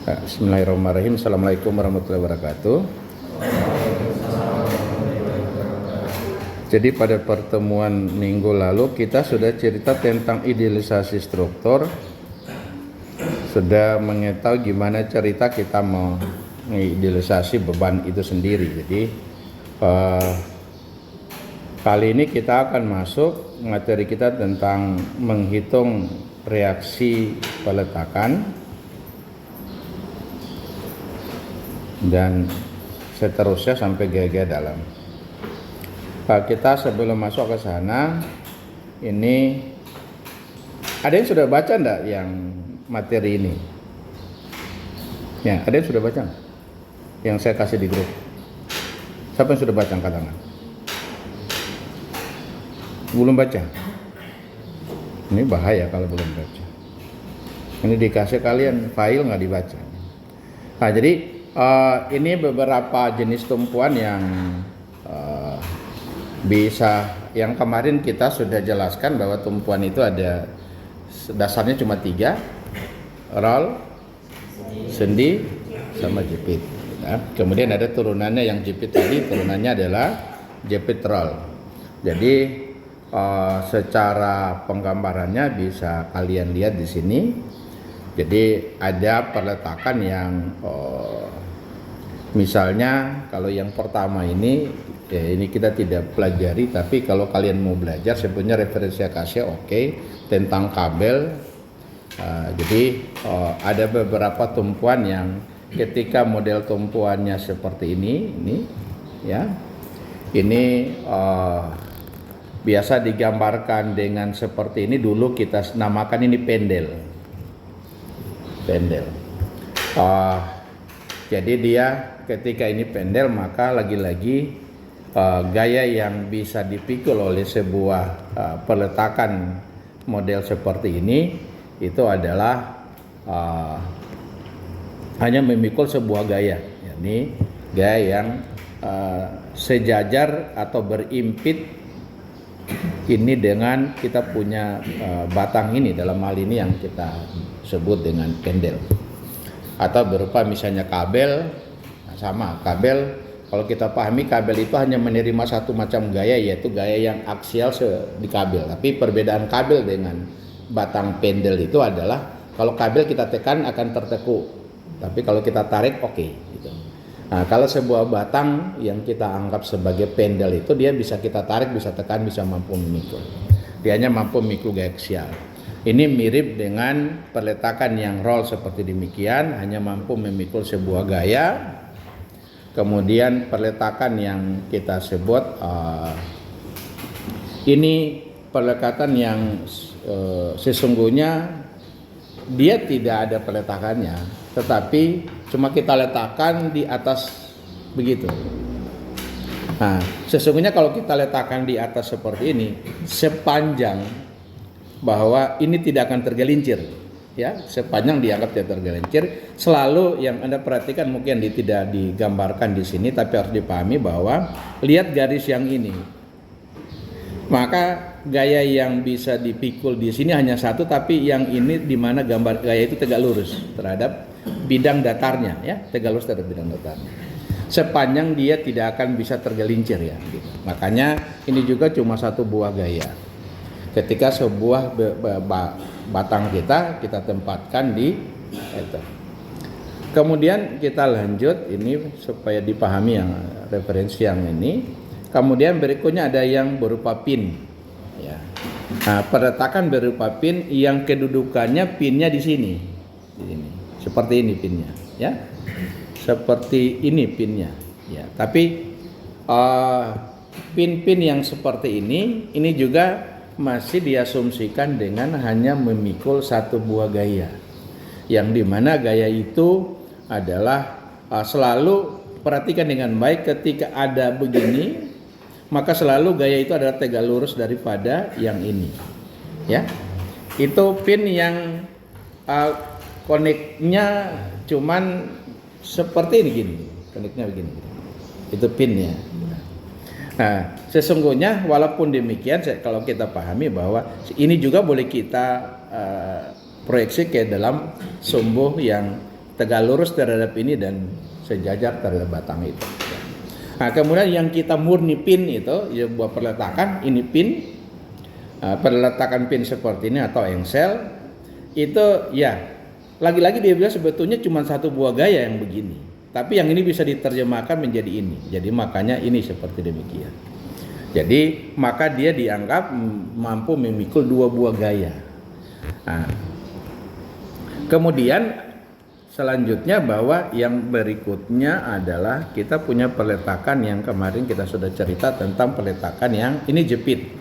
Bismillahirrahmanirrahim. Assalamualaikum warahmatullahi wabarakatuh. Jadi pada pertemuan minggu lalu kita sudah cerita tentang idealisasi struktur, sudah mengetahui gimana cerita kita mengidealisasi beban itu sendiri. Jadi kali ini kita akan masuk materi kita tentang menghitung reaksi peletakan dan seterusnya sampai gaya dalam. Kita sebelum masuk ke sana, ini ada yang sudah baca enggak yang materi ini? Ya, ada yang sudah baca? Yang saya kasih di grup. Siapa yang sudah baca angkat tangan? Belum baca? Ini bahaya kalau belum baca. Ini dikasih kalian file nggak dibaca. Nah, jadi ini beberapa jenis tumpuan yang yang kemarin kita sudah jelaskan bahwa tumpuan itu ada dasarnya cuma 3, roll, sendi, sama jepit. Nah, kemudian ada turunannya yang jepit tadi, turunannya adalah jepit roll. Jadi secara penggambarannya bisa kalian lihat di sini. Jadi ada peletakan yang misalnya kalau yang pertama ini ya ini kita tidak pelajari, tapi kalau kalian mau belajar sebenarnya referensi kasih tentang kabel. Jadi ada beberapa tumpuan yang ketika model tumpuannya seperti ini ya. Ini biasa digambarkan dengan seperti ini, dulu kita namakan ini pendel. Jadi dia ketika ini pendel, maka lagi-lagi gaya yang bisa dipikul oleh sebuah peletakan model seperti ini itu adalah hanya memikul sebuah gaya. Ini gaya yang sejajar atau berimpit ini dengan kita punya batang ini, dalam hal ini yang kita sebut dengan pendel, atau berupa misalnya kabel. Nah, sama kabel, kalau kita pahami kabel itu hanya menerima satu macam gaya, yaitu gaya yang aksial di kabel. Tapi perbedaan kabel dengan batang pendel itu adalah kalau kabel kita tekan akan tertekuk, tapi kalau kita tarik gitu. Nah, kalau sebuah batang yang kita anggap sebagai pendel itu dia bisa kita tarik, bisa tekan, bisa mampu memikul. Dia hanya mampu memikul gaya aksial. Ini mirip dengan peletakan yang roll seperti demikian, hanya mampu memikul sebuah gaya. Kemudian peletakan yang kita sebut ini peletakan yang sesungguhnya dia tidak ada peletakannya, tetapi cuma kita letakkan di atas begitu. Nah, sesungguhnya kalau kita letakkan di atas seperti ini, sepanjang bahwa ini tidak akan tergelincir, ya, sepanjang dianggap tidak tergelincir, selalu yang Anda perhatikan mungkin tidak digambarkan di sini, tapi harus dipahami bahwa lihat garis yang ini. Maka gaya yang bisa dipikul di sini hanya satu, tapi yang ini di mana gambar gaya itu tegak lurus terhadap bidang datarnya, ya, tegak lurus terhadap bidang datarnya. Sepanjang dia tidak akan bisa tergelincir, ya. Gitu. Makanya ini juga cuma satu buah gaya. Ketika sebuah batang kita tempatkan di itu. Kemudian kita lanjut ini supaya dipahami yang referensi yang ini. Kemudian berikutnya ada yang berupa pin, ya. Nah, peletakan berupa pin yang kedudukannya pinnya di sini, seperti ini pinnya, ya, seperti ini pinnya, ya. Tapi pin-pin yang seperti ini juga masih diasumsikan dengan hanya memikul satu buah gaya, yang dimana gaya itu adalah selalu perhatikan dengan baik, ketika ada begini maka selalu gaya itu adalah tegak lurus daripada yang ini, ya. Itu pin yang koneknya cuman seperti ini gini, koneknya begini. Itu pinnya. Nah, sesungguhnya walaupun demikian, kalau kita pahami bahwa ini juga boleh kita proyeksi ke dalam sumbu yang tegak lurus terhadap ini dan sejajar terhadap batang itu. Nah, kemudian yang kita murni pin itu ya buat perletakan ini pin, perletakan pin seperti ini atau engsel itu ya lagi-lagi dia bilang sebetulnya cuma satu buah gaya yang begini, tapi yang ini bisa diterjemahkan menjadi ini. Jadi makanya ini seperti demikian. Jadi maka dia dianggap mampu memikul dua buah gaya. Nah, kemudian selanjutnya bahwa yang berikutnya adalah kita punya peletakan yang kemarin kita sudah cerita tentang peletakan yang ini jepit.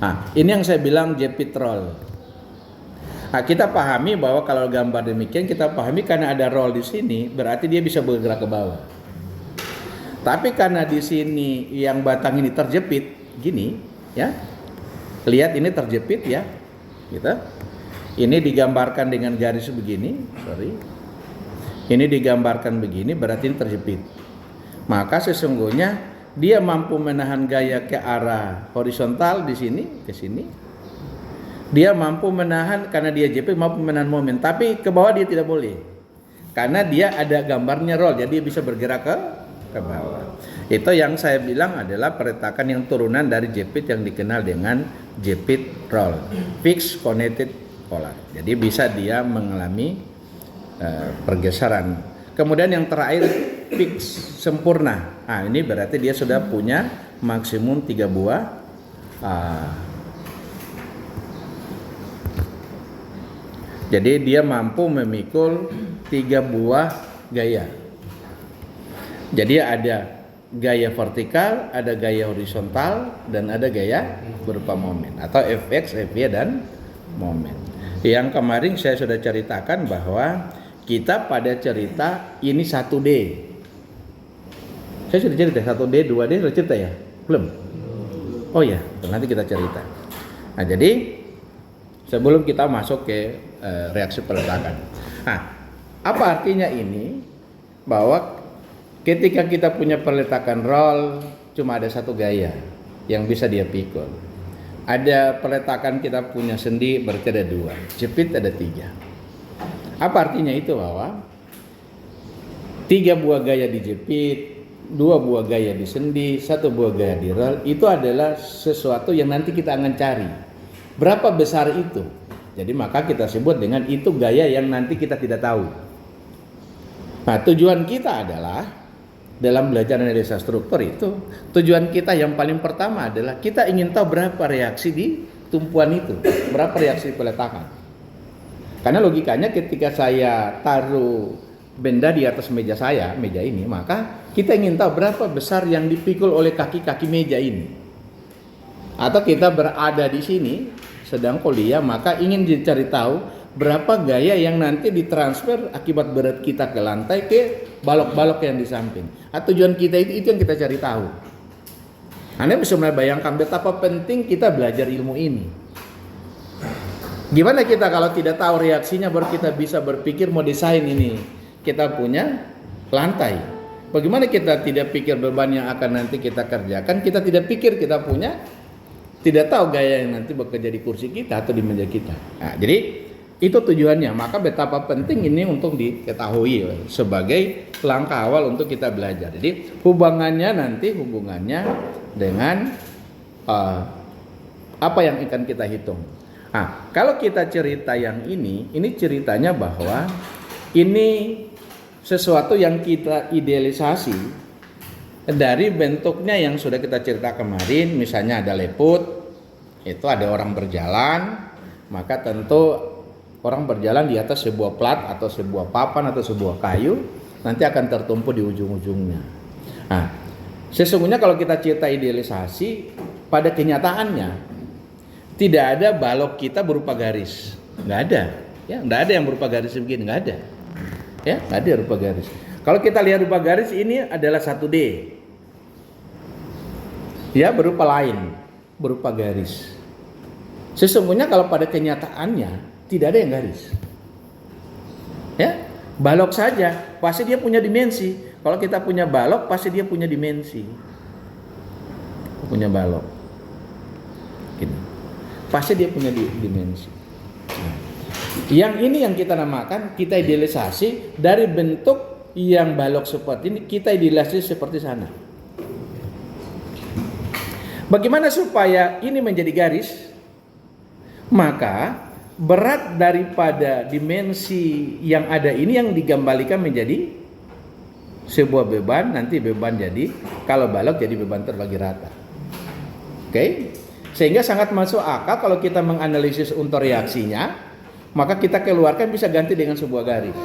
Nah, ini yang saya bilang jepit roll. Nah, kita pahami bahwa kalau gambar demikian kita pahami karena ada roll di sini berarti dia bisa bergerak ke bawah. Tapi karena di sini yang batang ini terjepit gini, ya. Lihat ini terjepit ya. Gitu. Ini digambarkan dengan garis begini, Ini digambarkan begini berarti ini terjepit. Maka sesungguhnya dia mampu menahan gaya ke arah horizontal di sini ke sini. Dia mampu menahan karena dia jepit mampu menahan momen, tapi ke bawah dia tidak boleh. Karena dia ada gambarnya roll, jadi dia bisa bergerak ke bawah. Itu yang saya bilang adalah peletakan yang turunan dari jepit yang dikenal dengan jepit roll, fixed connected collar. Jadi bisa dia mengalami pergeseran. Kemudian yang terakhir fix sempurna. Nah, ini berarti dia sudah punya maksimum 3 buah jadi dia mampu memikul 3 buah gaya. Jadi ada gaya vertikal, ada gaya horizontal, dan ada gaya berupa momen atau Fx, Fy, dan momen. Yang kemarin saya sudah ceritakan bahwa kita pada cerita ini 1D. Saya sudah cerita 1D, 2D sudah cerita ya? Belum? Oh ya, nanti kita cerita. Nah, jadi sebelum kita masuk ke reaksi peletakan. Nah, apa artinya ini? Bahwa ketika kita punya peletakan roll cuma ada satu gaya yang bisa dia pikul. Ada peletakan kita punya sendi berarti ada 2, jepit ada 3. Apa artinya itu? Bahwa 3 buah gaya dijepit, 2 buah gaya di sendi, 1 buah gaya di roll, itu adalah sesuatu yang nanti kita akan cari. Berapa besar itu? Jadi maka kita sebut dengan itu gaya yang nanti kita tidak tahu. Nah, tujuan kita adalah dalam belajar analisa struktur itu, tujuan kita yang paling pertama adalah kita ingin tahu berapa reaksi di tumpuan itu, berapa reaksi peletakan. Karena logikanya ketika saya taruh benda di atas meja saya, meja ini, maka kita ingin tahu berapa besar yang dipikul oleh kaki-kaki meja ini. Atau kita berada di sini sedang kuliah, maka ingin dicari tahu berapa gaya yang nanti ditransfer akibat berat kita ke lantai ke balok-balok yang di samping. Tujuan kita itu yang kita cari tahu. Anda bisa membayangkan betapa penting kita belajar ilmu ini. Gimana kita kalau tidak tahu reaksinya baru kita bisa berpikir mau desain ini. Kita punya lantai. Bagaimana kita tidak pikir beban yang akan nanti kita kerjakan, kita tidak pikir kita punya, tidak tahu gaya yang nanti bekerja di kursi kita atau di meja kita. Nah, jadi itu tujuannya. Maka betapa penting ini untuk diketahui sebagai langkah awal untuk kita belajar. Jadi hubungannya dengan apa yang akan kita hitung. Nah, kalau kita cerita yang ini ceritanya bahwa ini sesuatu yang kita idealisasi dari bentuknya yang sudah kita cerita kemarin. Misalnya ada leput, itu ada orang berjalan, maka tentu orang berjalan di atas sebuah plat atau sebuah papan atau sebuah kayu, nanti akan tertumpu di ujung-ujungnya. Nah, sesungguhnya kalau kita cerita idealisasi, pada kenyataannya tidak ada balok kita berupa garis, nggak ada, ya, nggak ada yang berupa garis begini, nggak ada, ya, nggak ada berupa garis. Kalau kita lihat berupa garis ini adalah 1D, ya, berupa lain, berupa garis. Sesungguhnya kalau pada kenyataannya tidak ada yang garis, ya, balok saja pasti dia punya dimensi. Kalau kita punya balok pasti dia punya dimensi, punya balok, gini, pasti dia punya dimensi. Nah, Yang ini yang kita namakan, kita idealisasi dari bentuk yang balok seperti ini, kita idealisasi seperti sana. Bagaimana supaya ini menjadi garis? Maka berat daripada dimensi yang ada ini yang digambalikan menjadi sebuah beban, nanti beban jadi, kalau balok jadi beban terbagi rata. Oke? Sehingga sangat masuk akal kalau kita menganalisis untuk reaksinya, maka kita keluarkan bisa ganti dengan sebuah garis.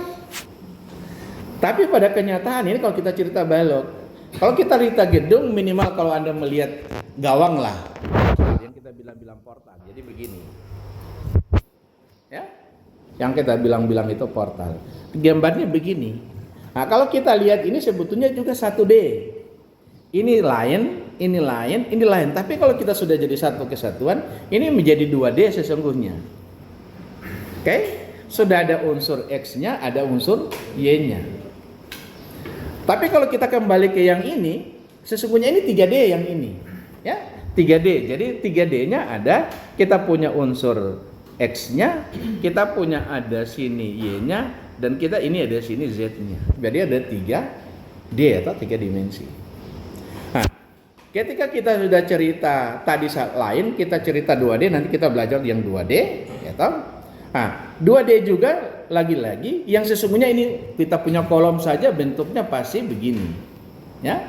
Tapi pada kenyataan ini kalau kita cerita balok, kalau kita cerita gedung, minimal kalau Anda melihat gawang lah, yang kita bilang portal. Jadi begini, ya, yang kita bilang itu portal. Gambarnya begini. Nah, kalau kita lihat ini sebetulnya juga 1D. Ini lain, ini lain, ini lain. Tapi kalau kita sudah jadi satu kesatuan, ini menjadi 2D sesungguhnya. Oke? Sudah ada unsur X-nya, ada unsur Y-nya. Tapi kalau kita kembali ke yang ini, sesungguhnya ini 3D yang ini. Ya, 3D. Jadi 3D-nya ada, kita punya unsur X-nya, kita punya ada sini Y-nya, dan kita ini ada sini Z-nya. Jadi ada 3D atau 3 dimensi. Nah, ketika kita sudah cerita tadi lain, kita cerita 2D, nanti kita belajar yang 2D, ya toh? Nah, 2D juga lagi-lagi yang sesungguhnya ini kita punya kolom saja bentuknya pasti begini. Ya.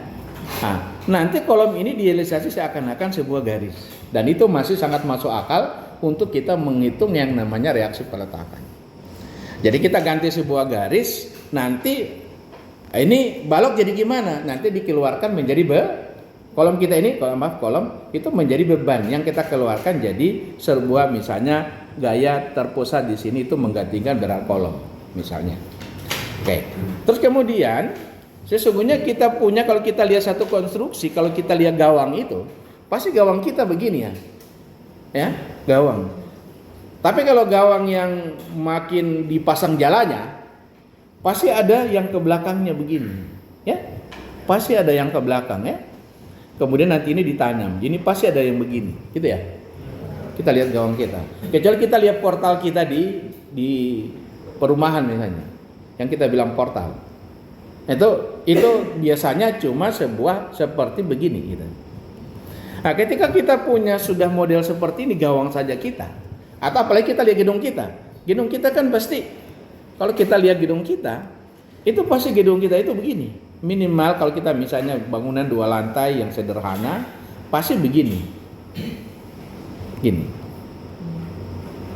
Nah, nanti kolom ini direalisasi seakan-akan sebuah garis. Dan itu masih sangat masuk akal untuk kita menghitung yang namanya reaksi peletakan. Jadi kita ganti sebuah garis, nanti ini balok jadi gimana? Nanti dikeluarkan menjadi kolom kita ini, kolom itu menjadi beban yang kita keluarkan jadi sebuah misalnya gaya terpusat di sini itu menggantikan berat kolom misalnya. Oke. Terus kemudian sesungguhnya kita punya, kalau kita lihat satu konstruksi, kalau kita lihat gawang itu pasti gawang kita begini ya. Ya, gawang. Tapi kalau gawang yang makin dipasang jalannya pasti ada yang ke belakangnya begini. Ya. Pasti ada yang ke belakang ya. Kemudian nanti ini ditanam. Ini pasti ada yang begini, gitu ya. Kita lihat gawang kita. Kecuali kita lihat portal kita di perumahan misalnya, yang kita bilang portal. Itu biasanya cuma sebuah seperti begini gitu. Nah, ketika kita punya sudah model seperti ini gawang saja kita, atau apalagi kita lihat gedung kita kan pasti kalau kita lihat gedung kita, itu pasti gedung kita itu begini. Minimal kalau kita misalnya bangunan 2 lantai yang sederhana, pasti begini. Gini.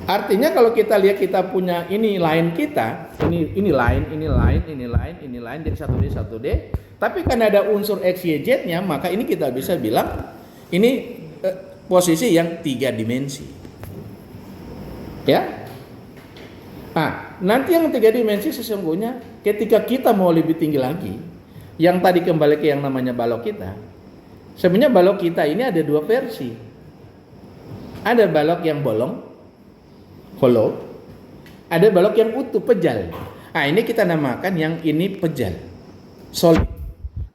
Artinya kalau kita lihat kita punya ini lain kita, ini lain, ini lain, ini lain, ini lain, jadi 1D. Tapi kan ada unsur X, Y, Z-nya, maka ini kita bisa bilang ini posisi yang 3 dimensi. Ya. Nah, nanti yang 3 dimensi sesungguhnya ketika kita mau lebih tinggi lagi, yang tadi kembali ke yang namanya balok kita. Sebenarnya balok kita ini ada 2 versi. Ada balok yang bolong, hollow. Ada balok yang utuh, pejal. Nah, ini kita namakan yang ini pejal, solid.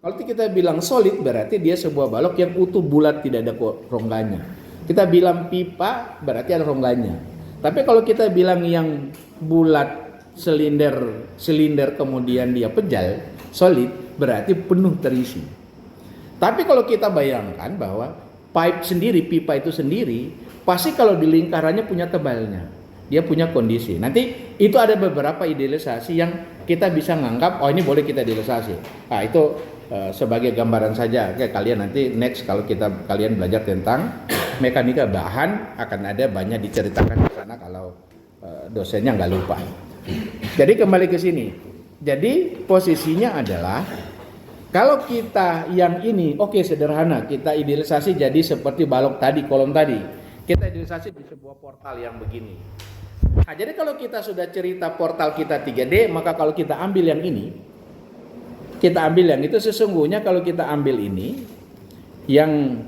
Kalau kita bilang solid berarti dia sebuah balok yang utuh, bulat, tidak ada rongganya. Kita bilang pipa berarti ada rongganya. Tapi kalau kita bilang yang bulat, silinder kemudian dia pejal, solid, berarti penuh terisi. Tapi kalau kita bayangkan bahwa pipe sendiri, pipa itu sendiri, pasti kalau di lingkarannya punya tebalnya, dia punya kondisi. Nanti itu ada beberapa idealisasi yang kita bisa nganggap, oh ini boleh kita idealisasi. Nah itu sebagai gambaran saja. Oke, kalian nanti next kalau kalian belajar tentang mekanika bahan akan ada banyak diceritakan di sana kalau dosennya nggak lupa. Jadi kembali ke sini. Jadi posisinya adalah kalau kita yang ini oke, sederhana, kita idealisasi jadi seperti balok tadi, kolom tadi. Kita idealisasi di sebuah portal yang begini. Nah, jadi kalau kita sudah cerita portal kita 3D, maka kalau kita ambil yang ini, kita ambil yang itu, sesungguhnya kalau kita ambil ini, yang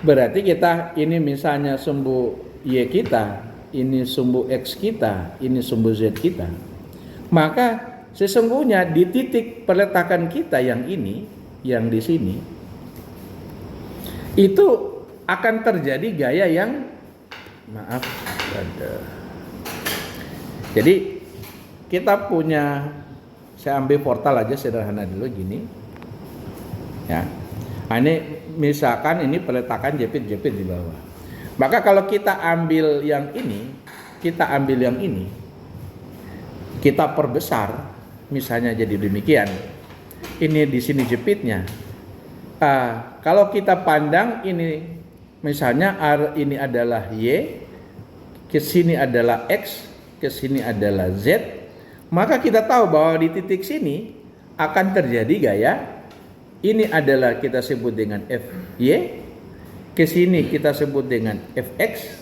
berarti kita ini misalnya sumbu Y kita, ini sumbu X kita, ini sumbu Z kita. Maka sesungguhnya di titik peletakan kita yang ini, yang di sini, itu akan terjadi gaya yang Jadi kita punya, saya ambil portal aja sederhana dulu gini. Ya. Nah, ini misalkan ini peletakan jepit-jepit di bawah. Maka kalau kita ambil yang ini, kita perbesar, misalnya jadi demikian. Ini di sini jepitnya. Kalau kita pandang ini, misalnya ini adalah Y, ke sini adalah X, ke sini adalah Z, maka kita tahu bahwa di titik sini akan terjadi gaya. Ini adalah kita sebut dengan FY, ke sini kita sebut dengan FX,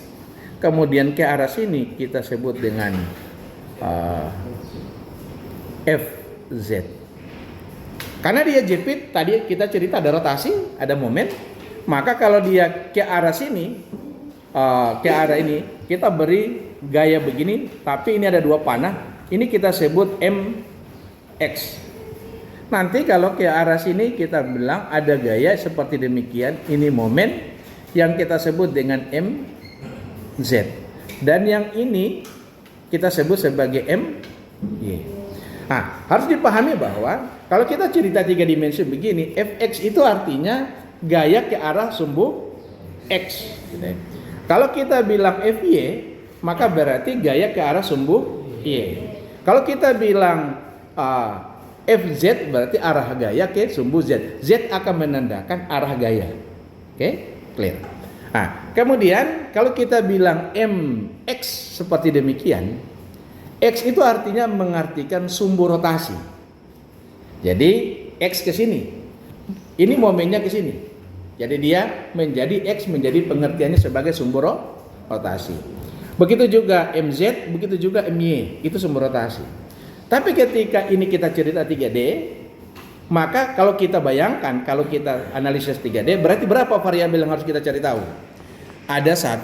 kemudian ke arah sini kita sebut dengan FZ. Karena dia jepit, tadi kita cerita ada rotasi, ada momen, maka kalau dia ke arah sini, ke arah ini, kita beri gaya begini, tapi ini ada dua panah, ini kita sebut MX. Nanti kalau ke arah sini kita bilang ada gaya seperti demikian, ini momen yang kita sebut dengan MZ. Dan yang ini kita sebut sebagai MY. Nah, harus dipahami bahwa kalau kita cerita 3 dimensi begini, Fx itu artinya gaya ke arah sumbu X. Kalau kita bilang Fy, maka berarti gaya ke arah sumbu Y. Kalau kita bilang FZ berarti arah gaya ke sumbu Z. Z akan menandakan arah gaya. Oke, clear. Nah, kemudian kalau kita bilang MX seperti demikian, X itu artinya mengartikan sumbu rotasi. Jadi X ke sini. Ini momennya ke sini. Jadi dia menjadi X menjadi pengertiannya sebagai sumbu rotasi. Begitu juga MZ, begitu juga MY, itu sumbu rotasi. Tapi ketika ini kita cerita 3D, maka kalau kita bayangkan, kalau kita analisis 3D, berarti berapa variabel yang harus kita cari tahu? Ada 1,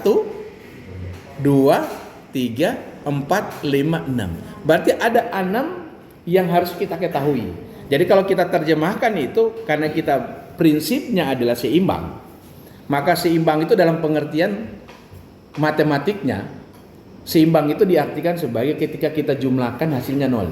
2, 3, 4, 5, 6. Berarti ada 6 yang harus kita ketahui. Jadi kalau kita terjemahkan itu, karena kita prinsipnya adalah seimbang, maka seimbang itu dalam pengertian matematiknya, seimbang itu diartikan sebagai ketika kita jumlahkan hasilnya 0.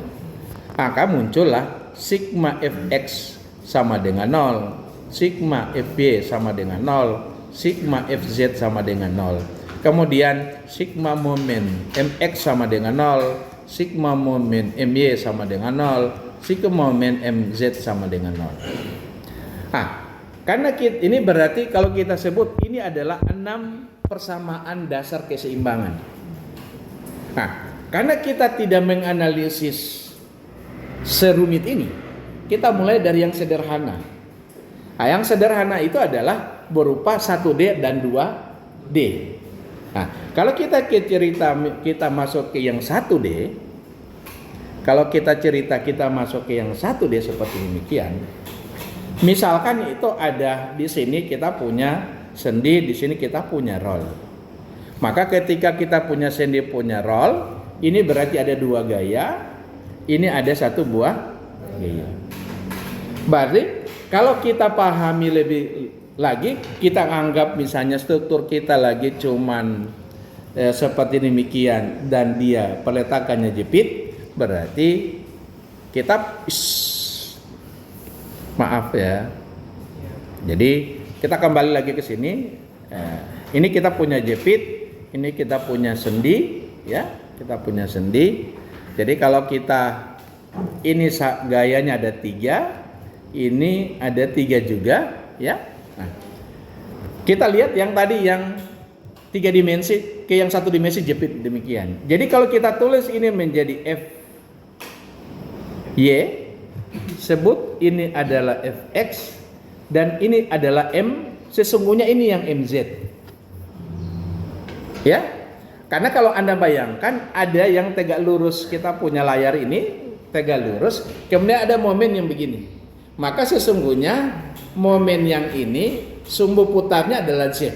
Maka muncullah sigma Fx sama dengan 0, sigma Fy sama dengan 0, sigma Fz sama dengan 0. Kemudian sigma momen Mx sama dengan 0, sigma momen My sama dengan 0, sigma momen Mz sama dengan 0. Karena ini berarti kalau kita sebut ini adalah 6 persamaan dasar keseimbangan. Karena kita tidak menganalisis serumit ini, kita mulai dari yang sederhana. Yang sederhana itu adalah berupa 1D dan 2D. Kalau kita masuk ke yang 1D, kalau kita cerita kita masuk ke yang 1D seperti demikian. Misalkan itu ada di sini kita punya sendi, di sini kita punya roll. Maka ketika kita punya sendi, punya roll, ini berarti ada 2 gaya, ini ada 1 buah gaya. Berarti kalau kita pahami lebih lagi, kita anggap misalnya struktur kita lagi cuman seperti demikian dan dia peletakannya jepit, berarti kita maaf ya. Jadi kita kembali lagi ke sini. Ini kita punya jepit. Ini kita punya sendi, ya, kita punya sendi. Jadi kalau kita ini gayanya ada 3, ini ada 3 juga, ya. Kita lihat yang tadi yang 3 dimensi ke yang 1 dimensi jepit demikian. Jadi kalau kita tulis ini menjadi Fy, sebut ini adalah Fx dan ini adalah M. Sesungguhnya ini yang Mz. Ya, karena kalau Anda bayangkan ada yang tegak lurus, kita punya layar ini tegak lurus, kemudian ada momen yang begini. Maka sesungguhnya momen yang ini sumbu putarnya adalah Z.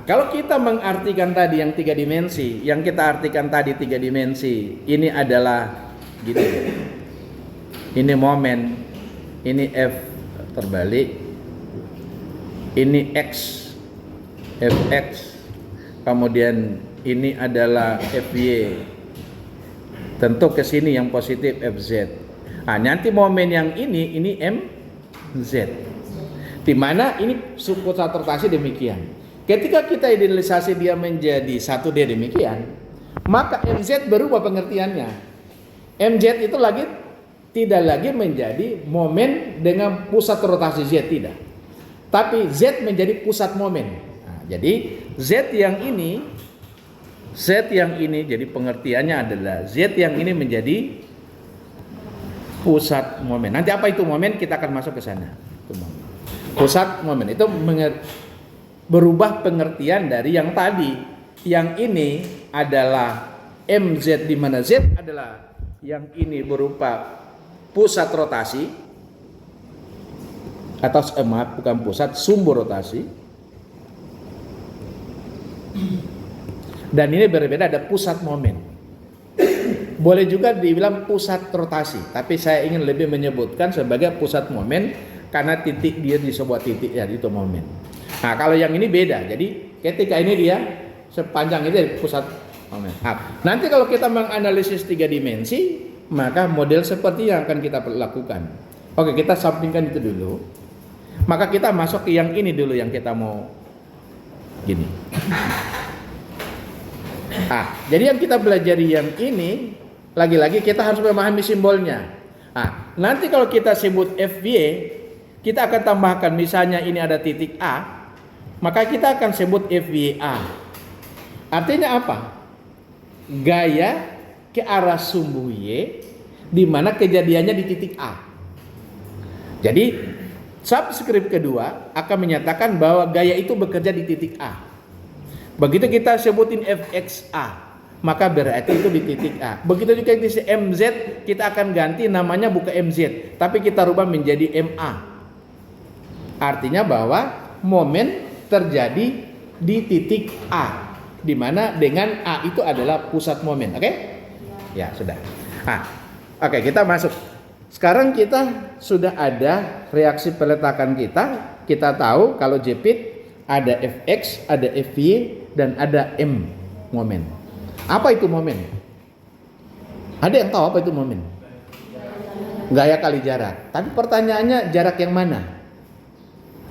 Kalau kita mengartikan tadi yang 3 dimensi, yang kita artikan tadi 3 dimensi, ini adalah gitu. Ini momen, ini F terbalik, ini X, Fx. Kemudian ini adalah Fy, Tentu ke sini yang positif Fz. Nah, nanti momen yang ini Mz. Di mana ini pusat rotasi demikian. Ketika kita idealisasi dia menjadi 1D demikian, maka Mz berubah pengertiannya. Mz itu tidak lagi menjadi momen dengan pusat rotasi Z, tidak. Tapi Z menjadi pusat momen. Nah, jadi Z yang ini jadi pengertiannya adalah Z yang ini menjadi pusat momen. Nanti apa itu momen, kita akan masuk ke sana. Pusat momen itu berubah pengertian dari yang tadi. Yang ini adalah MZ, di mana Z adalah yang ini berupa pusat rotasi, atau maaf, bukan pusat, sumber rotasi. Dan ini berbeda, ada pusat momen. Boleh juga dibilang pusat rotasi, tapi saya ingin lebih menyebutkan sebagai pusat momen karena titik dia di sebuah titik, ya itu momen. Nah, kalau yang ini beda. Jadi ketika ini dia sepanjang itu pusat momen. Nah, nanti kalau kita menganalisis 3 dimensi, maka model seperti yang akan kita lakukan. Oke, kita sampingkan itu dulu. Maka kita masuk ke yang ini dulu, yang kita mau gini. Jadi yang kita belajar yang ini, lagi-lagi kita harus memahami simbolnya. Nanti kalau kita sebut FY, kita akan tambahkan, misalnya ini ada titik A, maka kita akan sebut FYA. Artinya apa? Gaya ke arah sumbu Y, di mana kejadiannya di titik A. Jadi subskrip kedua akan menyatakan bahwa gaya itu bekerja di titik A. Begitu kita sebutin FXA, maka berarti itu di titik A. Begitu juga di MZ, kita akan ganti namanya bukan MZ, tapi kita rubah menjadi MA. Artinya bahwa momen terjadi di titik A, di mana dengan A itu adalah pusat momen. Oke? Ya, sudah. Oke, kita masuk. Sekarang kita sudah ada reaksi peletakan kita. Kita tahu kalau jepit ada Fx, ada Fy, dan ada M momen. Apa itu momen? Ada yang tahu apa itu momen? Gaya kali jarak. Tapi pertanyaannya jarak yang mana?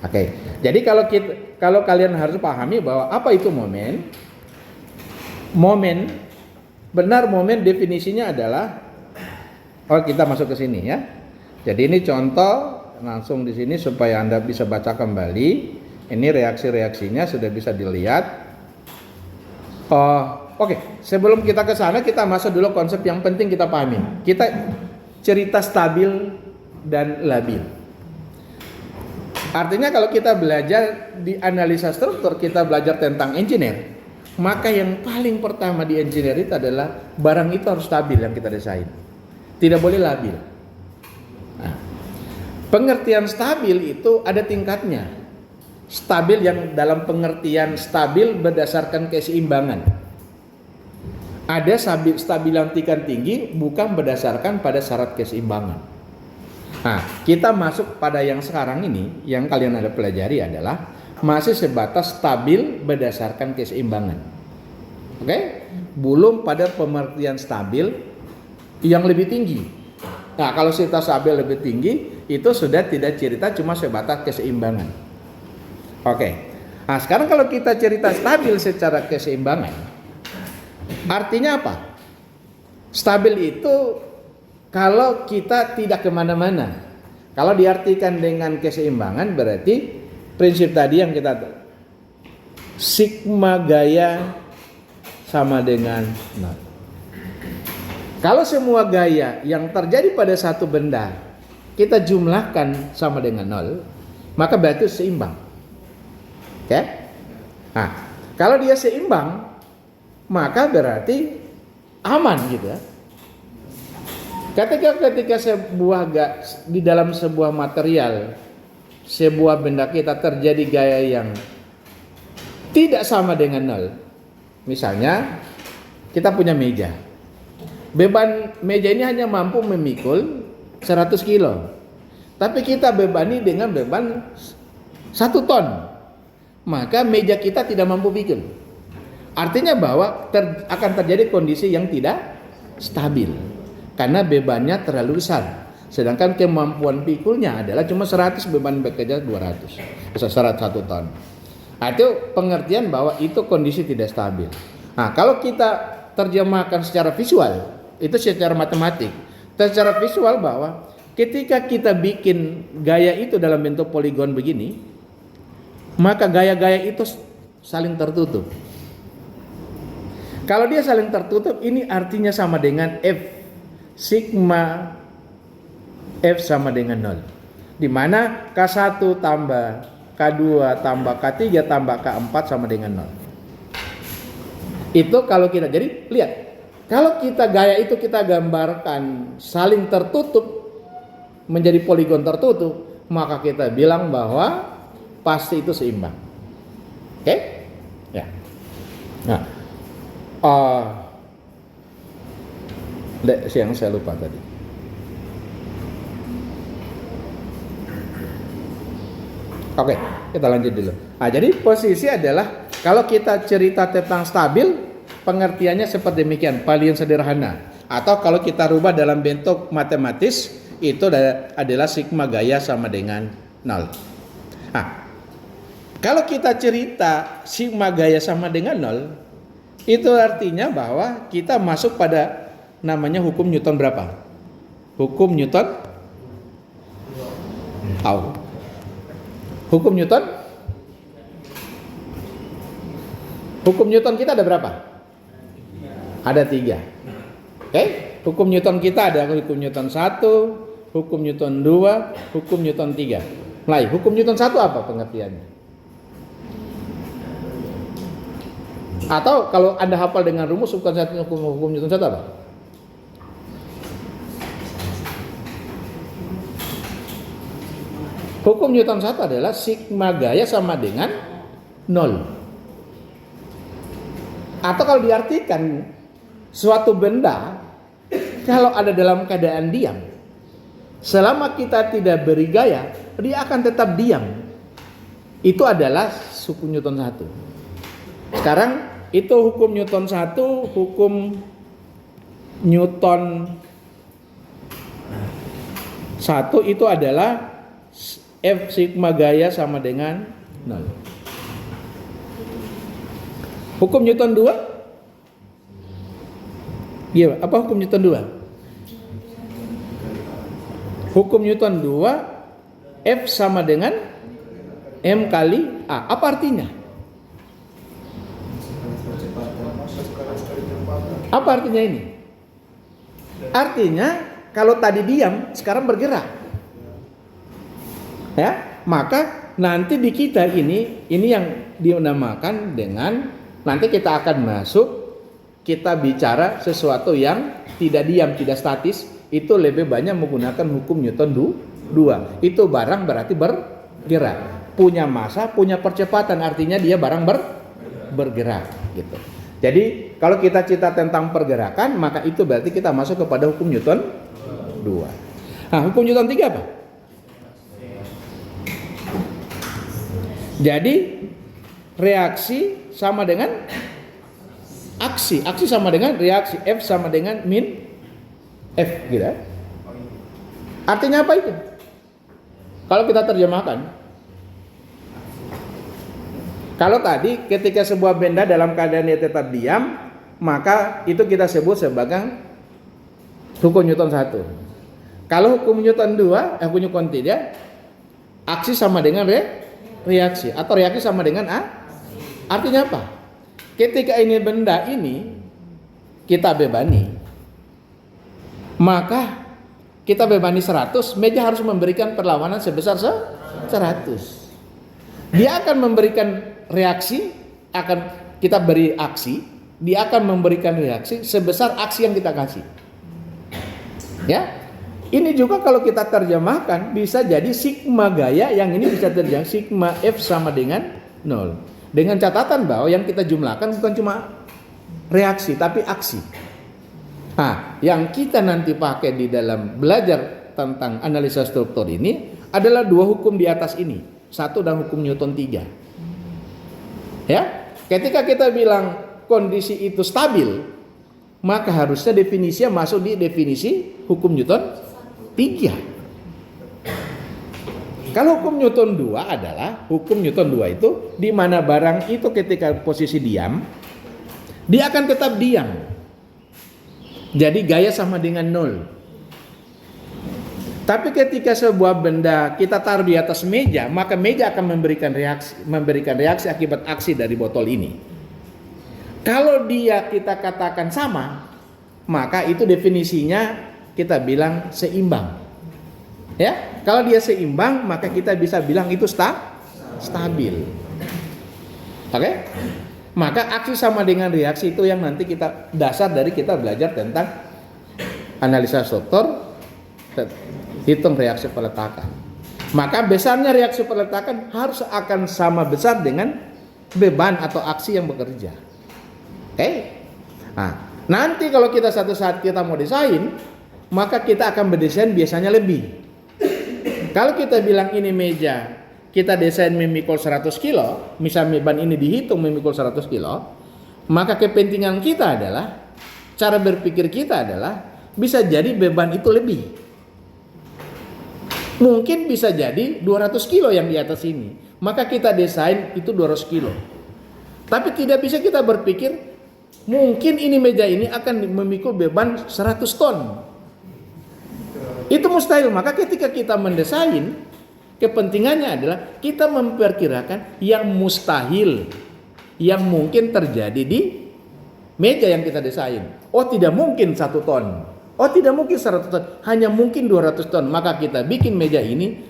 Oke. Jadi kalau kalian harus pahami bahwa apa itu momen? Momen, benar momen definisinya adalah, kita masuk ke sini ya. Jadi ini contoh langsung di sini supaya Anda bisa baca kembali. Ini reaksi-reaksinya sudah bisa dilihat. Oke. Sebelum kita ke sana, kita masuk dulu konsep yang penting kita pahami. Kita cerita stabil dan labil. Artinya kalau kita belajar di analisa struktur, kita belajar tentang engineer, maka yang paling pertama di engineer itu adalah barang itu harus stabil yang kita desain. Tidak boleh labil. Nah, pengertian stabil itu ada tingkatnya. Stabil yang dalam pengertian stabil berdasarkan keseimbangan. Ada stabil yang tingkat tinggi bukan berdasarkan pada syarat keseimbangan. Nah, kita masuk pada yang sekarang ini, yang kalian ada pelajari adalah masih sebatas stabil berdasarkan keseimbangan. Oke? Belum pada pengertian stabil yang lebih tinggi. Nah, kalau kita stabil lebih tinggi, itu sudah tidak cerita cuma sebatas keseimbangan. Oke. Nah, sekarang kalau kita cerita stabil secara keseimbangan, artinya apa? Stabil itu kalau kita tidak kemana-mana. Kalau diartikan dengan keseimbangan berarti prinsip tadi yang kita sigma gaya sama dengan 0. Kalau semua gaya yang terjadi pada satu benda kita jumlahkan sama dengan 0, maka berarti seimbang. Oke? Nah, kalau dia seimbang, maka berarti aman gitu ya. Ketika di dalam sebuah material, sebuah benda kita terjadi gaya yang tidak sama dengan 0. Misalnya, kita punya meja. Beban meja ini hanya mampu memikul 100 kilo. Tapi kita bebani dengan beban 1 ton. Maka meja kita tidak mampu pikul. Artinya bahwa akan terjadi kondisi yang tidak stabil karena bebannya terlalu besar. Sedangkan kemampuan pikulnya adalah cuma 100, beban bekerja 200. 101 ton. Nah, itu pengertian bahwa itu kondisi tidak stabil. Nah, kalau kita terjemahkan secara visual, itu secara matematik. Secara visual bahwa ketika kita bikin gaya itu dalam bentuk poligon begini, maka gaya-gaya itu saling tertutup. Kalau dia saling tertutup, ini artinya sama dengan F. Sigma F sama dengan 0. Di mana K1 tambah K2 tambah K3 tambah K4 sama dengan 0. Itu kalau kita, jadi lihat, kalau kita gaya itu kita gambarkan saling tertutup menjadi poligon tertutup, maka kita bilang bahwa pasti itu seimbang. Oke? Ya. Nah, yang saya lupa tadi. Oke, kita lanjut dulu. Nah, jadi posisi adalah kalau kita cerita tentang stabil, pengertiannya seperti demikian, paling sederhana. Atau kalau kita rubah dalam bentuk matematis, itu adalah sigma gaya sama dengan 0. Nah, kalau kita cerita sigma gaya sama dengan 0, itu artinya bahwa kita masuk pada namanya hukum Newton berapa? Hukum Newton? Tahu? Hukum Newton? Hukum Newton kita ada berapa? Ada 3. Oke? Hukum Newton kita ada hukum Newton 1, hukum Newton 2, hukum Newton 3. Mulai, hukum Newton 1 apa pengertiannya? Atau kalau Anda hafal dengan rumus hukum Newton 1 apa? Hukum Newton 1 adalah sigma gaya sama dengan 0. Atau kalau diartikan suatu benda kalau ada dalam keadaan diam, selama kita tidak beri gaya, dia akan tetap diam. Itu adalah hukum Newton 1. Sekarang itu hukum Newton 1, hukum Newton 1 itu adalah F sigma gaya sama dengan 0. Hukum Newton 2? Iya, apa hukum Newton 2? Hukum Newton 2 F sama dengan M kali A. Apa artinya? Apa artinya ini? Artinya kalau tadi diam, sekarang bergerak. Ya, maka nanti di kita ini yang dinamakan dengan, nanti kita akan masuk, kita bicara sesuatu yang tidak diam, tidak statis, itu lebih banyak menggunakan hukum Newton 2. Itu barang berarti bergerak, punya massa, punya percepatan, artinya dia barang bergerak gitu. Jadi kalau kita cerita tentang pergerakan, maka itu berarti kita masuk kepada hukum Newton 2. Nah, hukum Newton 3 apa? Jadi reaksi sama dengan aksi sama dengan reaksi, F sama dengan min F gitu. Artinya apa itu? Kalau kita terjemahkan, kalau tadi ketika sebuah benda dalam keadaan dia tetap diam, maka itu kita sebut sebagai hukum Newton 1. Kalau hukum Newton 2, hukum Newton 3, aksi sama dengan reaksi, atau reaksi sama dengan A. Artinya apa? Ketika ini benda ini kita bebani, maka kita bebani 100, meja harus memberikan perlawanan sebesar 100. Dia akan memberikan reaksi, akan kita beri aksi, dia akan memberikan reaksi sebesar aksi yang kita kasih. Ya. Ini juga kalau kita terjemahkan bisa jadi sigma gaya, yang ini bisa terjemah sigma F sama dengan 0. Dengan catatan bahwa yang kita jumlahkan bukan cuma reaksi tapi aksi. Nah, yang kita nanti pakai di dalam belajar tentang analisa struktur ini adalah 2 hukum di atas ini. 1 dan hukum Newton 3. Ya, ketika kita bilang kondisi itu stabil, maka harusnya definisinya masuk di definisi hukum Newton 3. Kalau hukum Newton 2 adalah hukum Newton 2 itu di mana barang itu ketika posisi diam, dia akan tetap diam. Jadi gaya sama dengan 0. Tapi ketika sebuah benda kita taruh di atas meja, maka meja akan memberikan reaksi akibat aksi dari botol ini. Kalau dia kita katakan sama, maka itu definisinya kita bilang seimbang. Ya, kalau dia seimbang, maka kita bisa bilang itu stabil. Oke? Maka aksi sama dengan reaksi itu yang nanti kita dasar dari kita belajar tentang analisa struktur, hitung reaksi peletakan. Maka besarnya reaksi peletakan harus akan sama besar dengan beban atau aksi yang bekerja. Oke? Nah, nanti kalau kita satu saat kita mau desain, maka kita akan mendesain biasanya lebih. Kalau kita bilang ini meja, kita desain memikul 100 kilo, misalnya beban ini dihitung memikul 100 kilo, maka kepentingan kita adalah, cara berpikir kita adalah, bisa jadi beban itu lebih. Mungkin bisa jadi 200 kilo yang di atas ini, maka kita desain itu 200 kilo. Tapi tidak bisa kita berpikir, mungkin ini meja ini akan memikul beban 100 ton. Itu mustahil. Maka ketika kita mendesain, kepentingannya adalah kita memperkirakan yang mustahil, yang mungkin terjadi di meja yang kita desain. Oh, tidak mungkin 1 ton. Oh, tidak mungkin 100 ton. Hanya mungkin 200 ton. Maka kita bikin meja ini,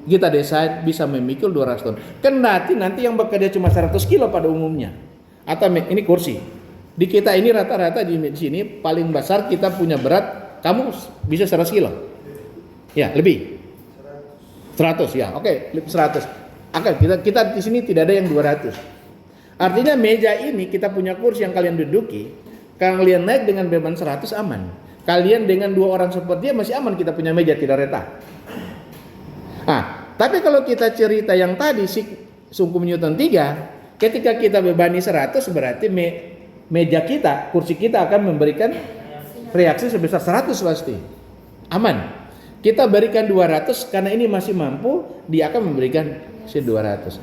kita desain bisa memikul 200 ton. Kendati nanti yang bekerja cuma 100 kilo pada umumnya. Atau ini kursi. Di kita ini rata-rata di sini paling besar kita punya berat, kamu bisa 100 kilo? Ya, lebih. 100 ya. Oke, 100. Kita di sini tidak ada yang 200. Artinya meja ini kita punya kursi yang kalian duduki, kalian naik dengan beban 100 aman. Kalian dengan 2 orang seperti dia masih aman, kita punya meja tidak retak. Tapi kalau kita cerita yang tadi hukum Newton 3, ketika kita bebani 100 berarti meja kita, kursi kita akan memberikan reaksi sebesar 100 pasti. Aman. Kita berikan 200 karena ini masih mampu, dia akan memberikan 200.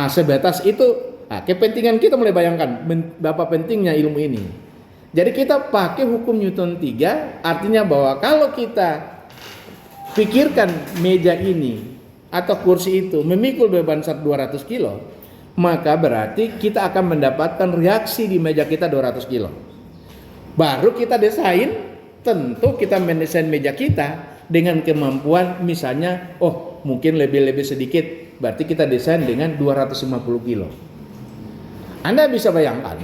Sebatas itu, kepentingan kita mulai bayangkan berapa pentingnya ilmu ini. Jadi kita pakai hukum Newton 3, artinya bahwa kalau kita pikirkan meja ini atau kursi itu memikul beban 200 kilo, maka berarti kita akan mendapatkan reaksi di meja kita 200 kilo. Baru kita desain, tentu kita mendesain meja kita dengan kemampuan misalnya, mungkin lebih sedikit, berarti kita desain dengan 250 kilo. Anda bisa bayangkan,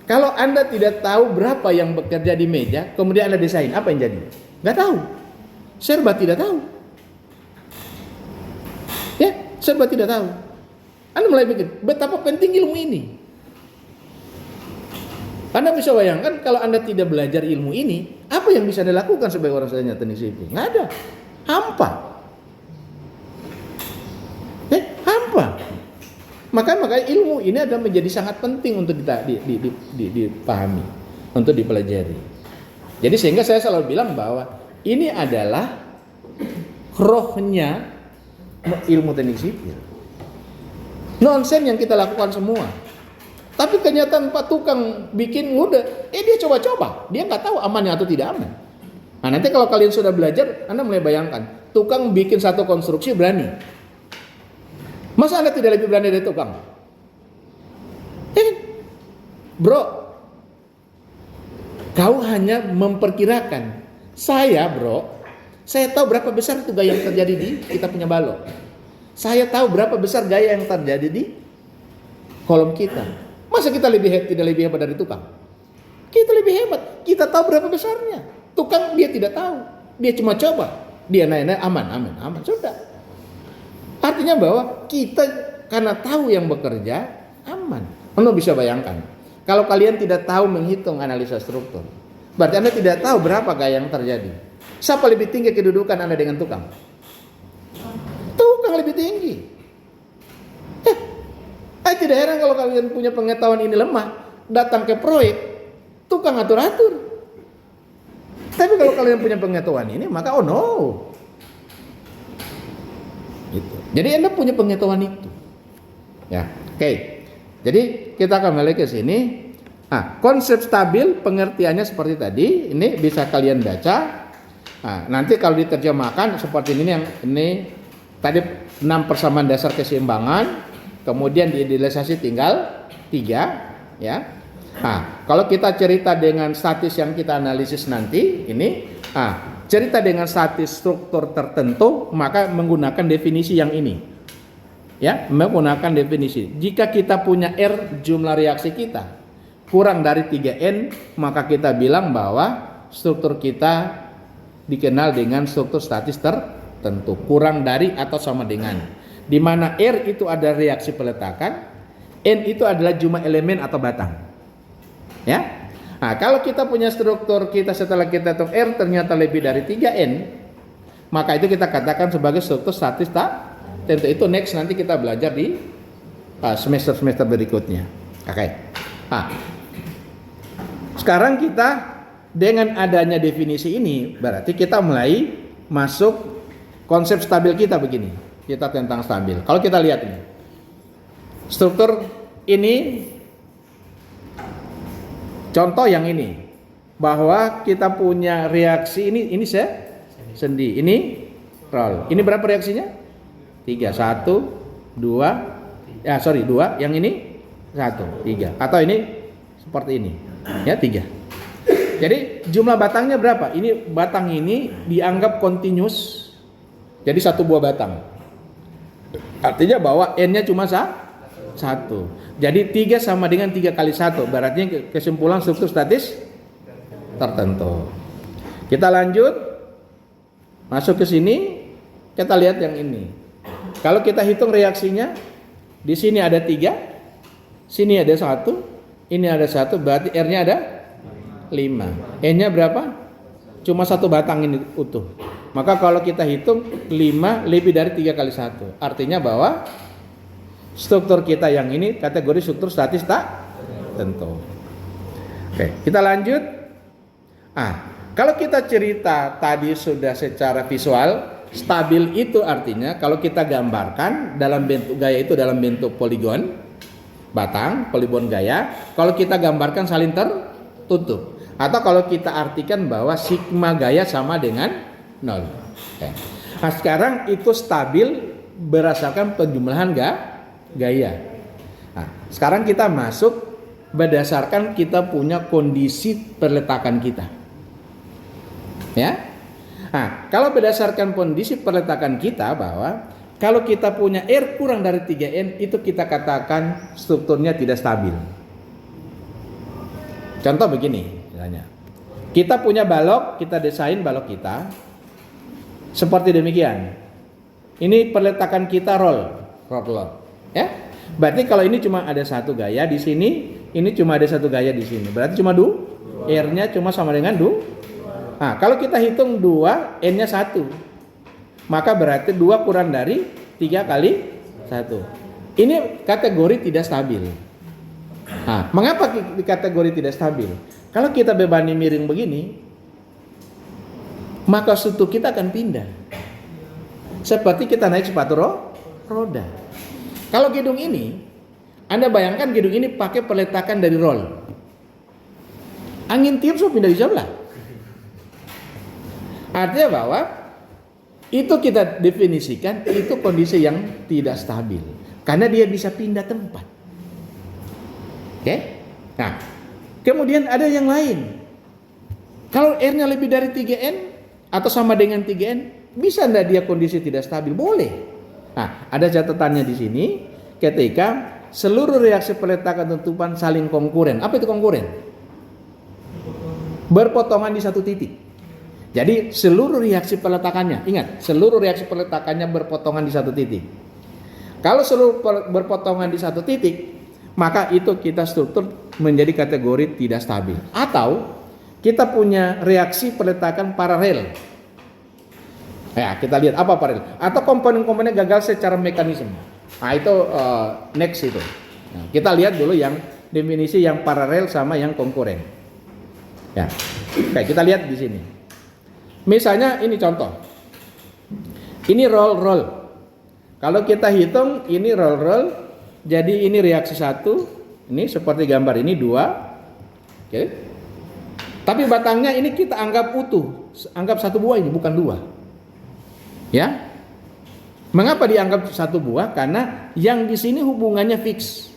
kalau Anda tidak tahu berapa yang bekerja di meja, kemudian Anda desain, apa yang jadi? Nggak tahu. Serba tidak tahu. Ya, serba tidak tahu. Anda mulai pikir, betapa penting ilmu ini. Anda bisa bayangkan kalau Anda tidak belajar ilmu ini, apa yang bisa dilakukan sebagai orang sarjana teknik sipil? Nggak ada. Hampa. Hampa. Maka ilmu ini adalah menjadi sangat penting untuk dipahami, untuk dipelajari. Jadi sehingga saya selalu bilang bahwa ini adalah rohnya ilmu teknik sipil. Nonsen yang kita lakukan semua. Tapi kenyataan Pak tukang bikin udah, dia coba-coba, dia nggak tahu amannya atau tidak aman. Nah, nanti kalau kalian sudah belajar, Anda mulai bayangkan, tukang bikin satu konstruksi berani. Masa Anda tidak lebih berani dari tukang? Bro, kau hanya memperkirakan. Saya tahu berapa besar itu gaya yang terjadi di kita punya balok. Saya tahu berapa besar gaya yang terjadi di kolom kita. Masa kita tidak lebih hebat dari tukang? Kita lebih hebat. Kita tahu berapa besarnya. Tukang dia tidak tahu. Dia cuma coba. Dia naik aman. Sudah. Artinya bahwa kita karena tahu yang bekerja aman. Anda bisa bayangkan. Kalau kalian tidak tahu menghitung analisa struktur, berarti Anda tidak tahu berapa gaya yang terjadi. Siapa lebih tinggi kedudukan Anda dengan tukang? Tukang lebih tinggi. Tidak heran kalau kalian punya pengetahuan ini lemah, datang ke proyek, tukang atur-atur. Tapi kalau kalian punya pengetahuan ini, maka oh no. Itu. Jadi Anda punya pengetahuan itu. Ya, oke. Jadi kita kembali ke sini. Konsep stabil pengertiannya seperti tadi. Ini bisa kalian baca. Nanti kalau diterjemahkan seperti ini, yang ini tadi 6 persamaan dasar keseimbangan, kemudian diidealisasi tinggal 3, ya. Kalau kita cerita dengan statis yang kita analisis nanti, ini cerita dengan statis struktur tertentu, maka menggunakan definisi yang ini. Ya, menggunakan definisi. Jika kita punya R jumlah reaksi kita kurang dari 3N, maka kita bilang bahwa struktur kita dikenal dengan struktur statis tertentu, kurang dari atau sama dengan. Di mana R itu ada reaksi peletakan, N itu adalah jumlah elemen atau batang. Ya, kalau kita punya struktur kita setelah kita hitung R ternyata lebih dari 3N, maka itu kita katakan sebagai struktur statis tentu. Itu next nanti kita belajar di semester-semester berikutnya. Oke. Sekarang kita dengan adanya definisi ini berarti kita mulai masuk konsep stabil kita begini. Kita tentang stabil. Kalau kita lihat ini, struktur ini. Contoh yang ini, bahwa kita punya reaksi ini sendi, ini roll. Ini berapa reaksinya? 3, 1, 2, 2, yang ini 1, 3. Atau ini seperti ini, ya 3. Jadi jumlah batangnya berapa? Ini batang ini dianggap continuous, jadi satu buah batang. Artinya bahwa N-nya cuma 1. Jadi 3 sama dengan 3 kali 1. Berarti kesimpulan struktur statis tertentu. Kita lanjut. Masuk ke sini. Kita lihat yang ini. Kalau kita hitung reaksinya, di sini ada 3, sini ada 1, ini ada 1, berarti R-nya ada 5. N-nya berapa? Cuma satu batang ini utuh. Maka kalau kita hitung 5 lebih dari 3 kali 1. Artinya bahwa struktur kita yang ini kategori struktur statis tentu. Oke, kita lanjut. Kalau kita cerita tadi sudah secara visual, stabil itu artinya kalau kita gambarkan dalam bentuk gaya itu dalam bentuk poligon batang, poligon gaya. Kalau kita gambarkan saling tertutup. Atau kalau kita artikan bahwa sigma gaya sama dengan 0. Oke. Nah, sekarang itu stabil berdasarkan penjumlahan gaya. Nah, sekarang kita masuk berdasarkan kita punya kondisi perletakan kita. Ya. Nah, kalau berdasarkan kondisi perletakan kita bahwa kalau kita punya R kurang dari 3N itu kita katakan strukturnya tidak stabil. Contoh begini, misalnya. Kita punya balok, kita desain balok kita seperti demikian. Ini perletakan kita roll. Ya, berarti kalau ini cuma ada satu gaya di sini, ini cuma ada satu gaya di sini. Berarti cuma R-nya cuma sama dengan Nah, kalau kita hitung 2, N-nya 1. Maka berarti 2 kurang dari 3 kali 1. Ini kategori tidak stabil. Nah, mengapa kategori tidak stabil? Kalau kita bebani miring begini, maka struktur kita akan pindah. Seperti kita naik sepatu roda. Kalau gedung ini, Anda bayangkan gedung ini pakai peletakan dari roll. Angin tiup so pindah di sebelah. Artinya bahwa itu kita definisikan itu kondisi yang tidak stabil. Karena dia bisa pindah tempat. Oke? Nah, kemudian ada yang lain. Kalau R-nya lebih dari 3N atau sama dengan 3N, bisa enggak dia kondisi tidak stabil? Boleh. Nah, ada catatannya di sini ketika seluruh reaksi peletakan tutupan saling konkuren. Apa itu konkuren? Berpotongan di satu titik. Jadi seluruh reaksi peletakannya, ingat, seluruh reaksi peletakannya berpotongan di satu titik. Kalau seluruh berpotongan di satu titik, maka itu kita struktur menjadi kategori tidak stabil. Atau kita punya reaksi peletakan paralel. Ya, kita lihat apa paralel. Atau komponen-komponen gagal secara mekanisme. Nah, itu next itu. Nah, kita lihat dulu yang definisi yang paralel sama yang konkuren. Ya. Oke, kita lihat di sini. Misalnya ini contoh. Ini roll. Kalau kita hitung ini roll. Jadi ini reaksi 1. Ini seperti gambar ini 2. Oke. Tapi batangnya ini kita anggap utuh. Anggap 1 buah ini bukan 2. Ya. Mengapa dianggap 1 buah? Karena yang di sini hubungannya fix.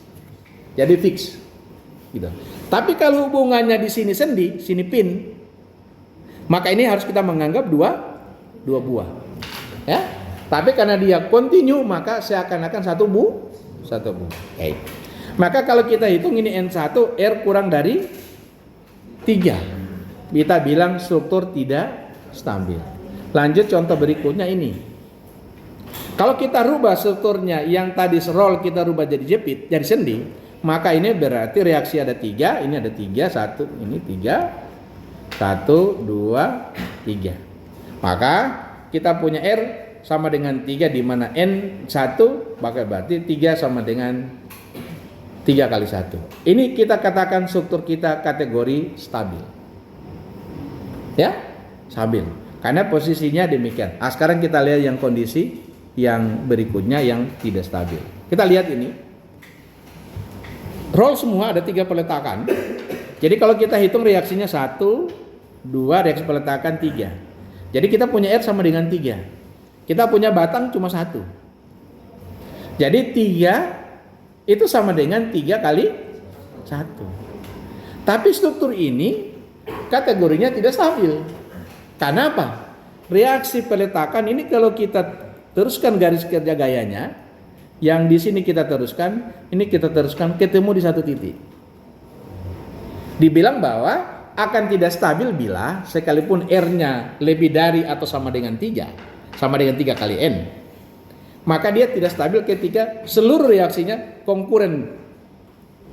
Jadi fix. Gitu. Tapi kalau hubungannya di sini sendi, sini pin, maka ini harus kita menganggap dua buah. Ya. Tapi karena dia continue, maka seakan-akan 1 buah. Okay. Maka kalau kita hitung ini N1, R kurang dari 3. Kita bilang struktur tidak stabil. Lanjut contoh berikutnya ini. Kalau kita rubah strukturnya yang tadi roll kita rubah jadi jepit, jadi sendi, maka ini berarti reaksi ada 3, ini ada 3, 1, ini 3, 1, 2, 3. Maka kita punya R sama dengan 3 di mana N1, maka berarti 3 sama dengan 3 kali 1. Ini kita katakan struktur kita kategori stabil. Ya, stabil. Karena posisinya demikian. Sekarang kita lihat yang kondisi yang berikutnya yang tidak stabil. Kita lihat ini. Roll semua ada 3 peletakan. Jadi kalau kita hitung reaksinya 1, 2, reaksi peletakan 3. Jadi kita punya R sama dengan 3. Kita punya batang cuma 1. Jadi 3 itu sama dengan 3 kali 1. Tapi struktur ini kategorinya tidak stabil. Karena apa? Reaksi peletakan ini kalau kita teruskan garis kerja gayanya, yang di sini kita teruskan, ini kita teruskan ketemu di satu titik. Dibilang bahwa akan tidak stabil bila sekalipun R-nya lebih dari atau sama dengan 3, sama dengan 3 kali N. Maka dia tidak stabil ketika seluruh reaksinya konkuren.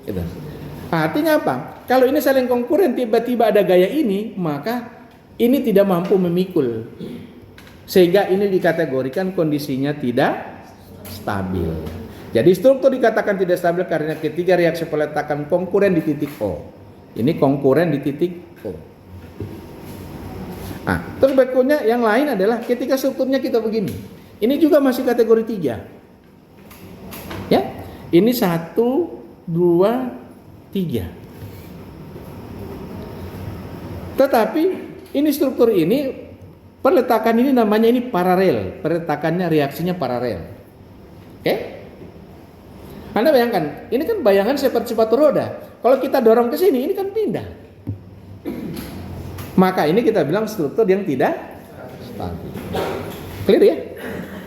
Gitu. Artinya apa? Kalau ini saling konkuren tiba-tiba ada gaya ini, maka ini tidak mampu memikul. Sehingga ini dikategorikan kondisinya tidak stabil. Jadi struktur dikatakan tidak stabil karena ketiga reaksi peletakan konkuren di titik O. Ini konkuren di titik O. Terus berikutnya yang lain adalah ketika strukturnya kita begini. Ini juga masih kategori 3. Ya, ini 1, 2, 3. Tetapi ini struktur ini peletakan ini namanya ini paralel, peletakannya reaksinya paralel. Oke? Anda bayangkan, ini kan bayangan seperti sepatu roda. Kalau kita dorong ke sini, ini kan pindah. Maka ini kita bilang struktur yang tidak stabil. Clear ya?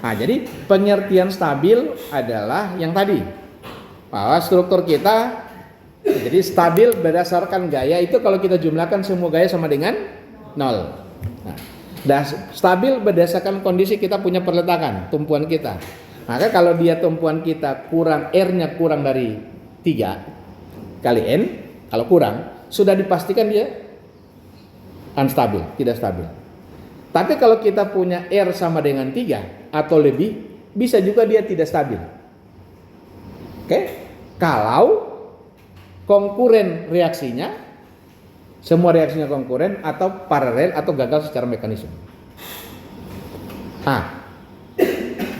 Jadi pengertian stabil adalah yang tadi, bahwa struktur kita jadi stabil berdasarkan gaya itu kalau kita jumlahkan semua gaya sama dengan 0. Stabil berdasarkan kondisi kita punya peletakan, tumpuan kita. Maka kalau dia tumpuan kita kurang, R-nya kurang dari 3 kali N, kalau kurang, sudah dipastikan dia unstabil, tidak stabil. Tapi kalau kita punya R sama dengan 3 atau lebih, bisa juga dia tidak stabil. Oke? Kalau konkuren reaksinya, semua reaksinya konkuren atau paralel atau gagal secara mekanisme.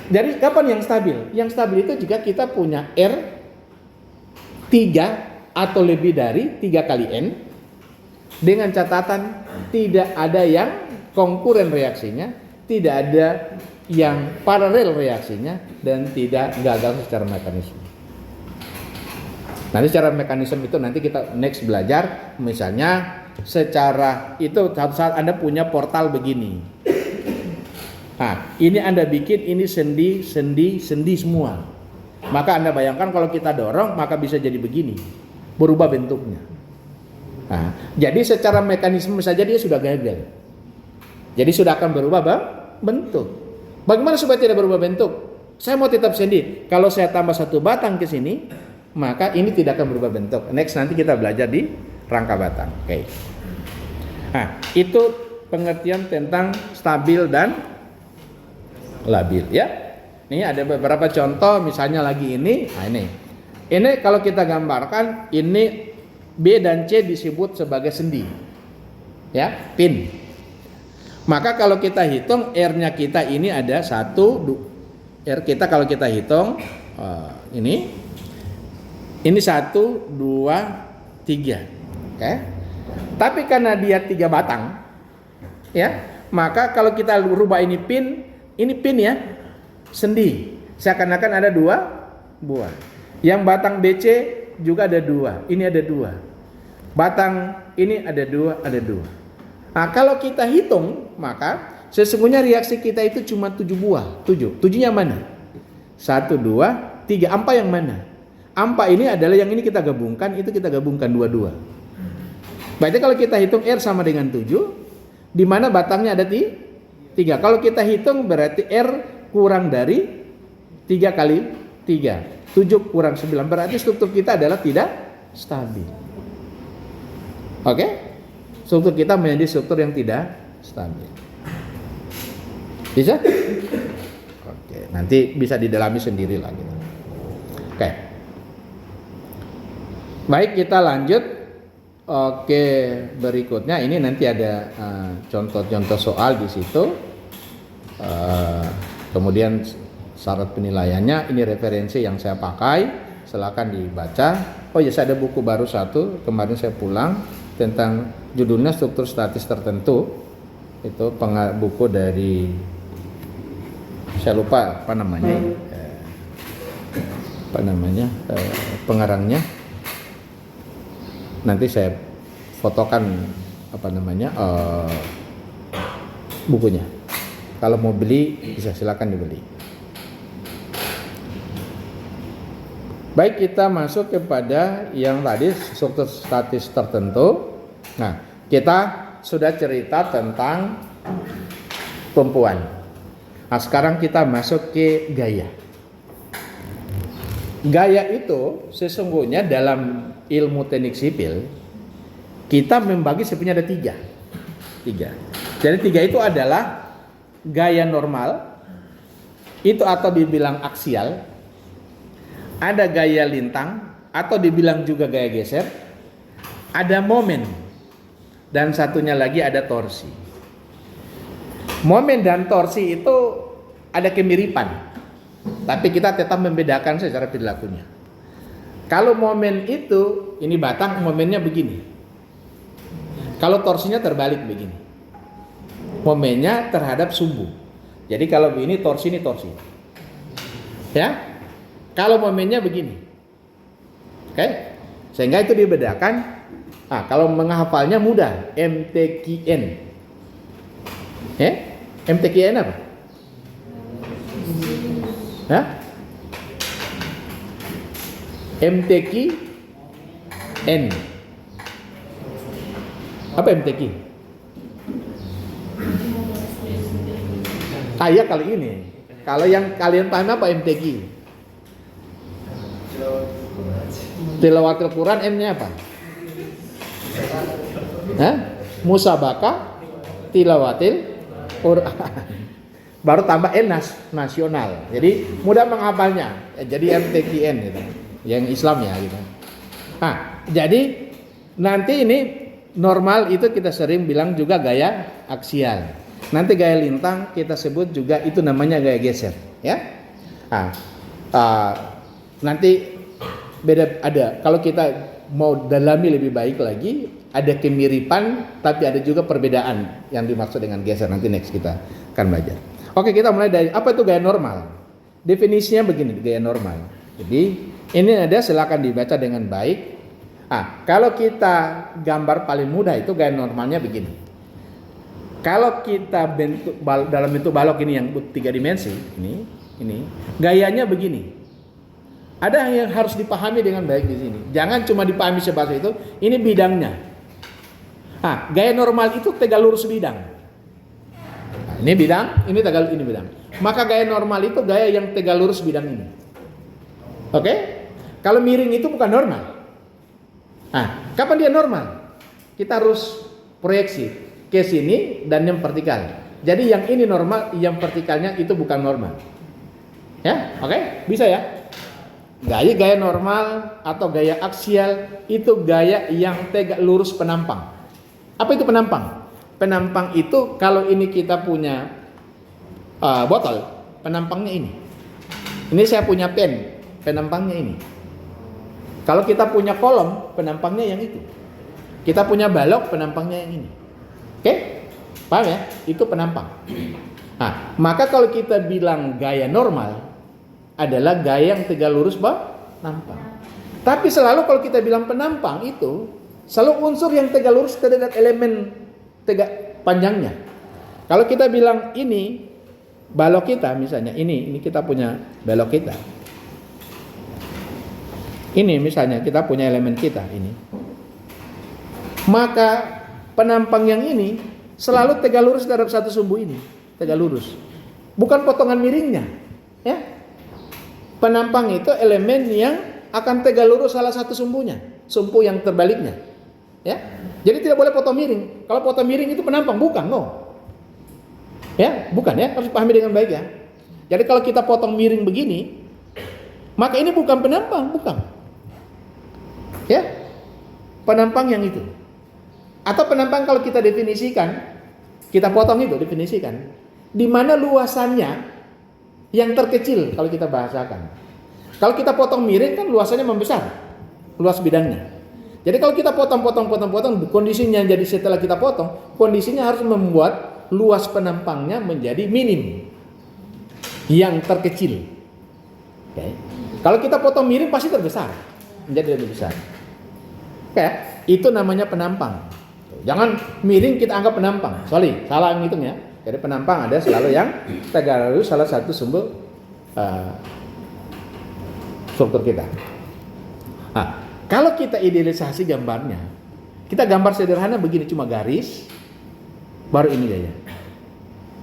Jadi kapan yang stabil? Yang stabil itu jika kita punya R 3 atau lebih dari 3 kali N dengan catatan tidak ada yang konkuren reaksinya, tidak ada yang paralel reaksinya, dan tidak gagal secara mekanisme. Nanti secara mekanisme itu nanti kita next belajar. Misalnya secara itu saat Anda punya portal begini. Ini Anda bikin ini sendi semua. Maka Anda bayangkan kalau kita dorong maka bisa jadi begini. Berubah bentuknya. Jadi secara mekanisme saja dia sudah gagal. Jadi sudah akan berubah bentuk. Bagaimana supaya tidak berubah bentuk? Saya mau tetap sendi. Kalau saya tambah 1 batang ke sini, maka ini tidak akan berubah bentuk. Next nanti kita belajar di rangka batang. Oke. Itu pengertian tentang stabil dan labil ya. Ini ada beberapa contoh, misalnya lagi ini. Ini kalau kita gambarkan, ini B dan C disebut sebagai sendi. Ya, pin. Maka kalau kita hitung R-nya kita ini ada 1, R kita kalau kita hitung ini 1, 2, 3. Oke. Tapi karena dia 3 batang, ya, maka kalau kita rubah ini pin ya, sendi. Seakan-akan ada 2 buah. Yang batang BC juga ada 2. Ini ada 2. Batang ini ada 2, ada 2. Nah, kalau kita hitung, maka sesungguhnya reaksi kita itu cuma 7 buah. 7-nya mana? 1, 2, 3. Ampa yang mana? Ampa ini adalah yang ini kita gabungkan, itu kita gabungkan 2. Berarti kalau kita hitung R sama dengan 7, di mana batangnya ada 3. Kalau kita hitung berarti R kurang dari 3 kali 3. 7 kurang 9. Berarti struktur kita adalah tidak stabil. Oke? Struktur kita menjadi struktur yang tidak stabil. Bisa? Oke, nanti bisa didalami sendiri lah gitu. Oke. Baik, kita lanjut. Oke, berikutnya ini nanti ada contoh-contoh soal di situ. Kemudian syarat penilaiannya, ini referensi yang saya pakai, silakan dibaca. Oh ya, saya ada buku baru 1, kemarin saya pulang, tentang judulnya struktur statis tertentu. Itu buku dari, saya lupa apa namanya, pengarangnya. Nanti saya fotokan bukunya. Kalau mau beli bisa, silakan dibeli. Baik, kita masuk kepada yang tadi struktur statis tertentu. Nah, kita sudah cerita tentang tumpuan. Nah, sekarang kita masuk ke gaya. Gaya itu sesungguhnya dalam ilmu teknik sipil kita membagi sebenarnya ada 3. Jadi 3 itu adalah gaya normal, itu atau dibilang aksial. Ada gaya lintang atau dibilang juga gaya geser, ada momen, dan satunya lagi ada torsi. Momen dan torsi itu ada kemiripan, tapi kita tetap membedakan secara perilakunya. Kalau momen itu, ini batang, momennya begini. Kalau torsinya terbalik begini. Momennya terhadap sumbu. Jadi kalau begini torsi, ini torsi. Ya? Kalau momennya begini, oke, sehingga itu dibedakan. Nah, kalau menghafalnya mudah, MTQN. MTQN apa? Hah? MTQN. Apa MTQ? Ya kali ini. Kalau yang kalian paham apa MTQ? Tilawatil Quran, M-nya apa? Musabaqah tilawatil Quran. Baru tambah N nasional. Jadi mudah menghafalnya. Jadi MTQN gitu. Yang Islam ya gitu. Nah, jadi nanti ini normal itu kita sering bilang juga gaya aksial. Nanti gaya lintang kita sebut juga itu namanya gaya geser, ya. Nanti beda ada. Kalau kita mau dalami lebih baik lagi, ada kemiripan tapi ada juga perbedaan yang dimaksud dengan geser. Nanti next kita akan belajar. Oke, kita mulai dari apa itu gaya normal. Definisinya begini, gaya normal. Jadi ini ada, silakan dibaca dengan baik. Kalau kita gambar paling mudah itu gaya normalnya begini. Kalau kita bentuk dalam bentuk balok ini yang 3 dimensi, ini gayanya begini. Ada yang harus dipahami dengan baik di sini. Jangan cuma dipahami sebatas itu. Ini bidangnya. Gaya normal itu tegak lurus bidang. Ini bidang, ini tegak, ini bidang. Maka gaya normal itu gaya yang tegak lurus bidang ini. Oke? Kalau miring itu bukan normal. Kapan dia normal? Kita harus proyeksi ke sini dan yang vertikal. Jadi yang ini normal, yang vertikalnya itu bukan normal. Ya, oke? Bisa ya? Gaya normal atau gaya aksial itu gaya yang tegak lurus penampang. Apa itu penampang? Penampang itu kalau ini kita punya botol, penampangnya ini. Ini saya punya pen, penampangnya ini. Kalau kita punya kolom, penampangnya yang itu. Kita punya balok, penampangnya yang ini. Oke? Paham ya? Itu penampang. Nah, maka kalau kita bilang gaya normal adalah gaya yang tegak lurus nampang. Tapi selalu kalau kita bilang penampang itu selalu unsur yang tegak lurus terhadap elemen tegak panjangnya. Kalau kita bilang ini balok kita misalnya, ini kita punya balok kita. Ini misalnya kita punya elemen kita ini. Maka penampang yang ini selalu tegak lurus terhadap satu sumbu ini, tegak lurus. Bukan potongan miringnya, ya. Penampang itu elemen yang akan tegak lurus salah satu sumbunya, sumbu yang terbaliknya, ya. Jadi tidak boleh potong miring. Kalau potong miring itu penampang, bukan, no. Ya, bukan ya, harus pahami dengan baik ya. Jadi kalau kita potong miring begini, maka ini bukan penampang, bukan. Ya, penampang yang itu. Atau penampang kalau kita definisikan, kita potong itu, definisikan. Di mana luasannya yang terkecil kalau kita bahasakan. Kalau kita potong miring kan luasannya membesar, luas bidangnya. Jadi kalau kita potong, kondisinya jadi setelah kita potong, kondisinya harus membuat luas penampangnya menjadi minim, yang terkecil. Okay. Kalau kita potong miring pasti terbesar, menjadi lebih besar. Okay. Itu namanya penampang. Jangan miring kita anggap penampang. Salah ngitung ya. Jadi penampang ada selalu yang tegak lurus salah satu sumber struktur kita. Nah, kalau kita idealisasi gambarnya, kita gambar sederhana begini, cuma garis, baru ini gaya.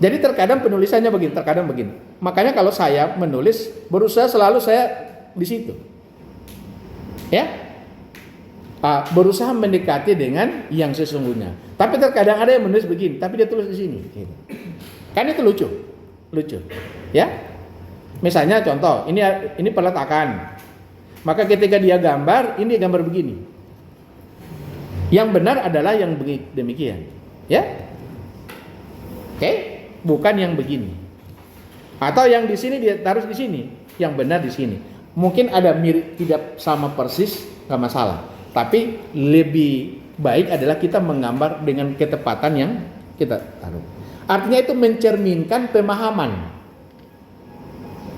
Jadi terkadang penulisannya begini, terkadang begini. Makanya kalau saya menulis, berusaha selalu saya di situ, ya. Berusaha mendekati dengan yang sesungguhnya. Tapi terkadang ada yang menulis begini, tapi dia tulis di sini. Kan itu lucu, ya. Misalnya contoh, ini peletakan. Maka ketika dia gambar, ini gambar begini. Yang benar adalah yang demikian, ya. Oke, bukan yang begini. Atau yang di sini dia taruh di sini, yang benar di sini. Mungkin ada mirip, tidak sama persis, nggak masalah. Tapi lebih baik adalah kita menggambar dengan ketepatan yang kita taruh. Artinya itu mencerminkan pemahaman.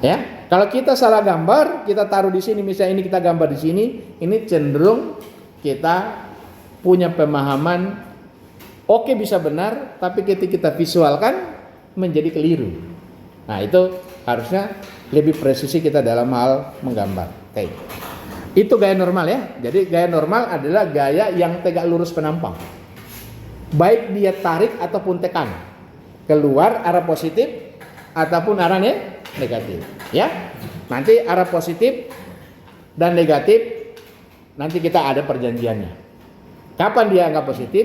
Ya, kalau kita salah gambar, kita taruh di sini, misalnya ini kita gambar di sini, ini cenderung kita punya pemahaman. Oke, bisa benar, tapi ketika kita visualkan menjadi keliru. Nah, itu harusnya lebih presisi kita dalam hal menggambar. Oke. Itu gaya normal ya. Jadi gaya normal adalah gaya yang tegak lurus penampang. Baik dia tarik ataupun tekan. Keluar arah positif ataupun arah negatif. Ya. Nanti arah positif dan negatif nanti kita ada perjanjiannya. Kapan dia anggap positif,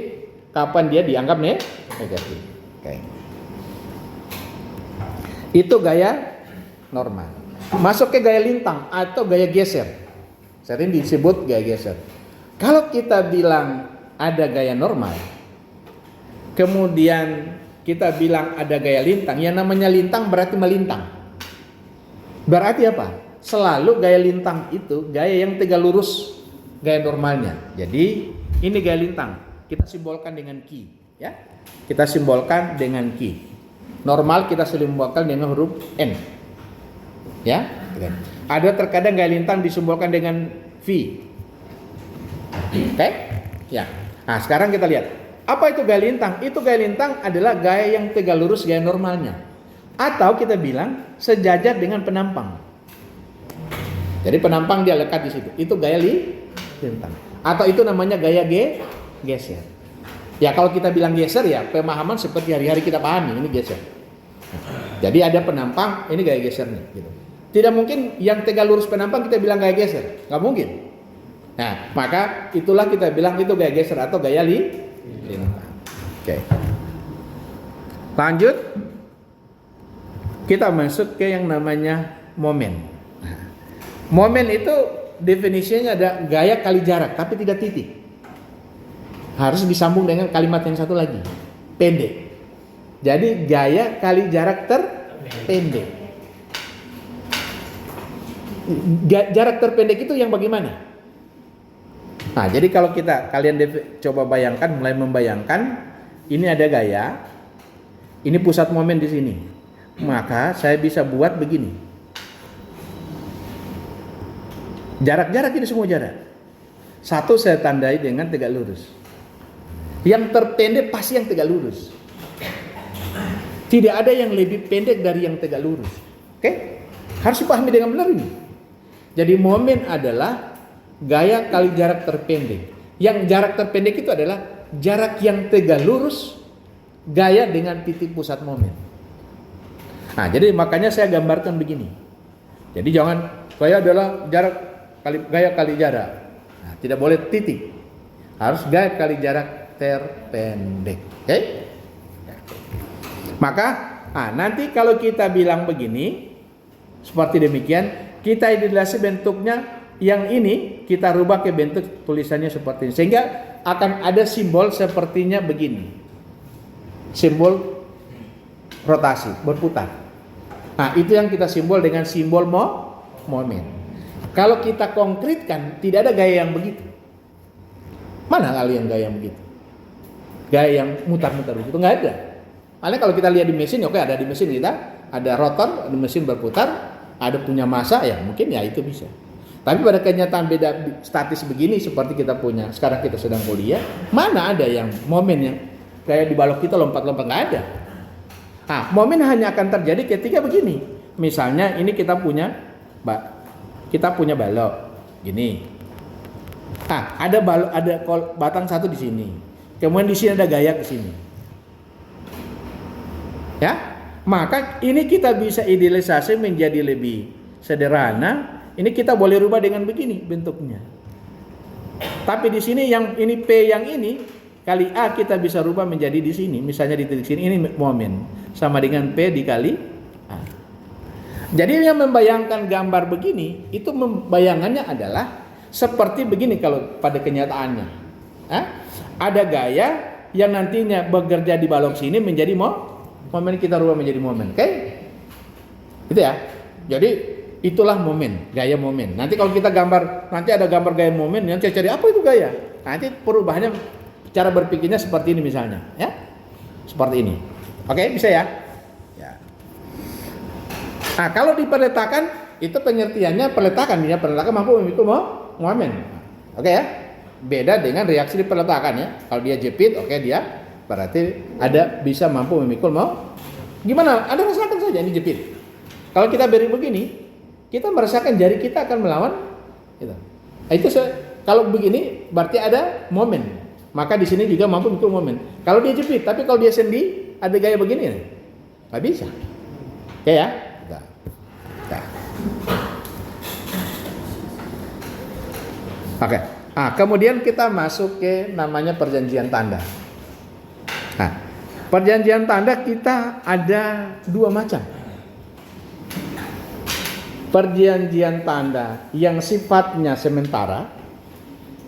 kapan dia dianggap negatif. Oke. Itu gaya normal. Masuk ke gaya lintang atau gaya geser. Sering disebut gaya geser. Kalau kita bilang ada gaya normal, kemudian kita bilang ada gaya lintang, yang namanya lintang berarti melintang. Berarti apa? Selalu gaya lintang itu gaya yang tegak lurus, gaya normalnya. Jadi ini gaya lintang. Kita simbolkan dengan Ki, ya. Kita simbolkan dengan Ki. Normal kita simbolkan dengan huruf N. Ya. Ada terkadang gaya lintang disimbolkan dengan V. Oke? Ya. Nah, sekarang kita lihat. Apa itu gaya lintang? Itu gaya lintang adalah gaya yang tegak lurus, gaya normalnya. Atau kita bilang sejajar dengan penampang. Jadi penampang dia lekat di situ. Itu gaya lintang. Atau itu namanya gaya geser. Ya kalau kita bilang geser ya pemahaman seperti hari-hari kita pahami, ini geser. Nah, jadi ada penampang, ini gaya gesernya gitu. Tidak mungkin yang tegak lurus penampang kita bilang gaya geser, nggak mungkin. Nah, maka itulah kita bilang itu gaya geser atau gaya lintang. Oke. Lanjut, kita masuk ke yang namanya momen. Nah, momen itu definisinya ada gaya kali jarak, tapi tidak titik. harus disambung dengan kalimat yang satu lagi, pendek. Jadi gaya kali jarak terpendek. Jarak terpendek itu yang bagaimana? Nah, jadi kalau kalian coba bayangkan, mulai membayangkan, ini ada gaya, ini pusat momen di sini. Maka saya bisa buat begini. Jarak-jarak ini semua jarak. Satu saya tandai dengan tegak lurus. Yang terpendek pasti yang tegak lurus. Tidak ada yang lebih pendek dari yang tegak lurus. Oke? Harus dipahami dengan benar ini. Jadi momen adalah gaya kali jarak terpendek. Yang jarak terpendek itu adalah jarak yang tegak lurus gaya dengan titik pusat momen. Nah, jadi makanya saya gambarkan begini. Jadi jangan gaya adalah gaya kali jarak. Nah, tidak boleh titik. Harus gaya kali jarak terpendek. Oke? Maka nanti kalau kita bilang begini, seperti demikian, kita idealisasi bentuknya yang ini kita rubah ke bentuk tulisannya seperti ini, sehingga akan ada simbol sepertinya begini, simbol rotasi berputar. Nah, itu yang kita simbol dengan simbol momen. Kalau kita konkretkan, tidak ada gaya yang begitu. Mana kali yang gaya yang begitu? Gaya yang mutar-mutar begitu nggak ada. Makanya kalau kita lihat di mesin, oke, ada di mesin kita, ada rotor, ada mesin berputar, ada punya massa, ya mungkin ya itu bisa. Tapi pada kenyataan beda statis begini seperti kita punya, sekarang kita sedang kuliah, mana ada yang momen yang kayak di balok kita lompat-lompat, nggak ada. Nah, momen hanya akan terjadi ketika begini. Misalnya ini kita punya balok gini. Nah, ada batang satu di sini. Kemudian di sini ada gaya ke sini. Ya, maka ini kita bisa idealisasi menjadi lebih sederhana. Ini kita boleh rubah dengan begini bentuknya. Tapi di sini yang ini P yang ini kali A kita bisa rubah menjadi di sini. Misalnya di titik sini ini momen sama dengan P dikali A. Jadi yang membayangkan gambar begini itu bayangannya adalah seperti begini kalau pada kenyataannya. Ada gaya yang nantinya bekerja di balok sini menjadi momen, kita rubah menjadi momen. Oke? Itu ya. Jadi itulah momen, gaya momen. Nanti kalau kita gambar, nanti ada gambar gaya momen, nanti cari apa itu gaya. Nanti perubahannya cara berpikirnya seperti ini misalnya, ya. Seperti ini. Oke, bisa ya? Ya. Nah, kalau diperletakkan itu pengertiannya peletakan ya, peletakan mampu memikul momen. Oke ya? Beda dengan reaksi di peletakan ya. Kalau dia jepit, oke dia berarti ada bisa mampu memikul gimana? Anda rasakan saja ini jepit. Kalau kita beri begini, kita merasakan jari kita akan melawan gitu. Nah, itu kalau begini berarti ada momen. Maka di sini juga mampu memikul momen. Kalau dia jepit, tapi kalau dia sendi ada gaya begini nggak bisa. Oke ya? Nah. Oke. Nah, kemudian kita masuk ke namanya perjanjian tanda. Nah, perjanjian tanda kita ada dua macam. Perjanjian tanda yang sifatnya sementara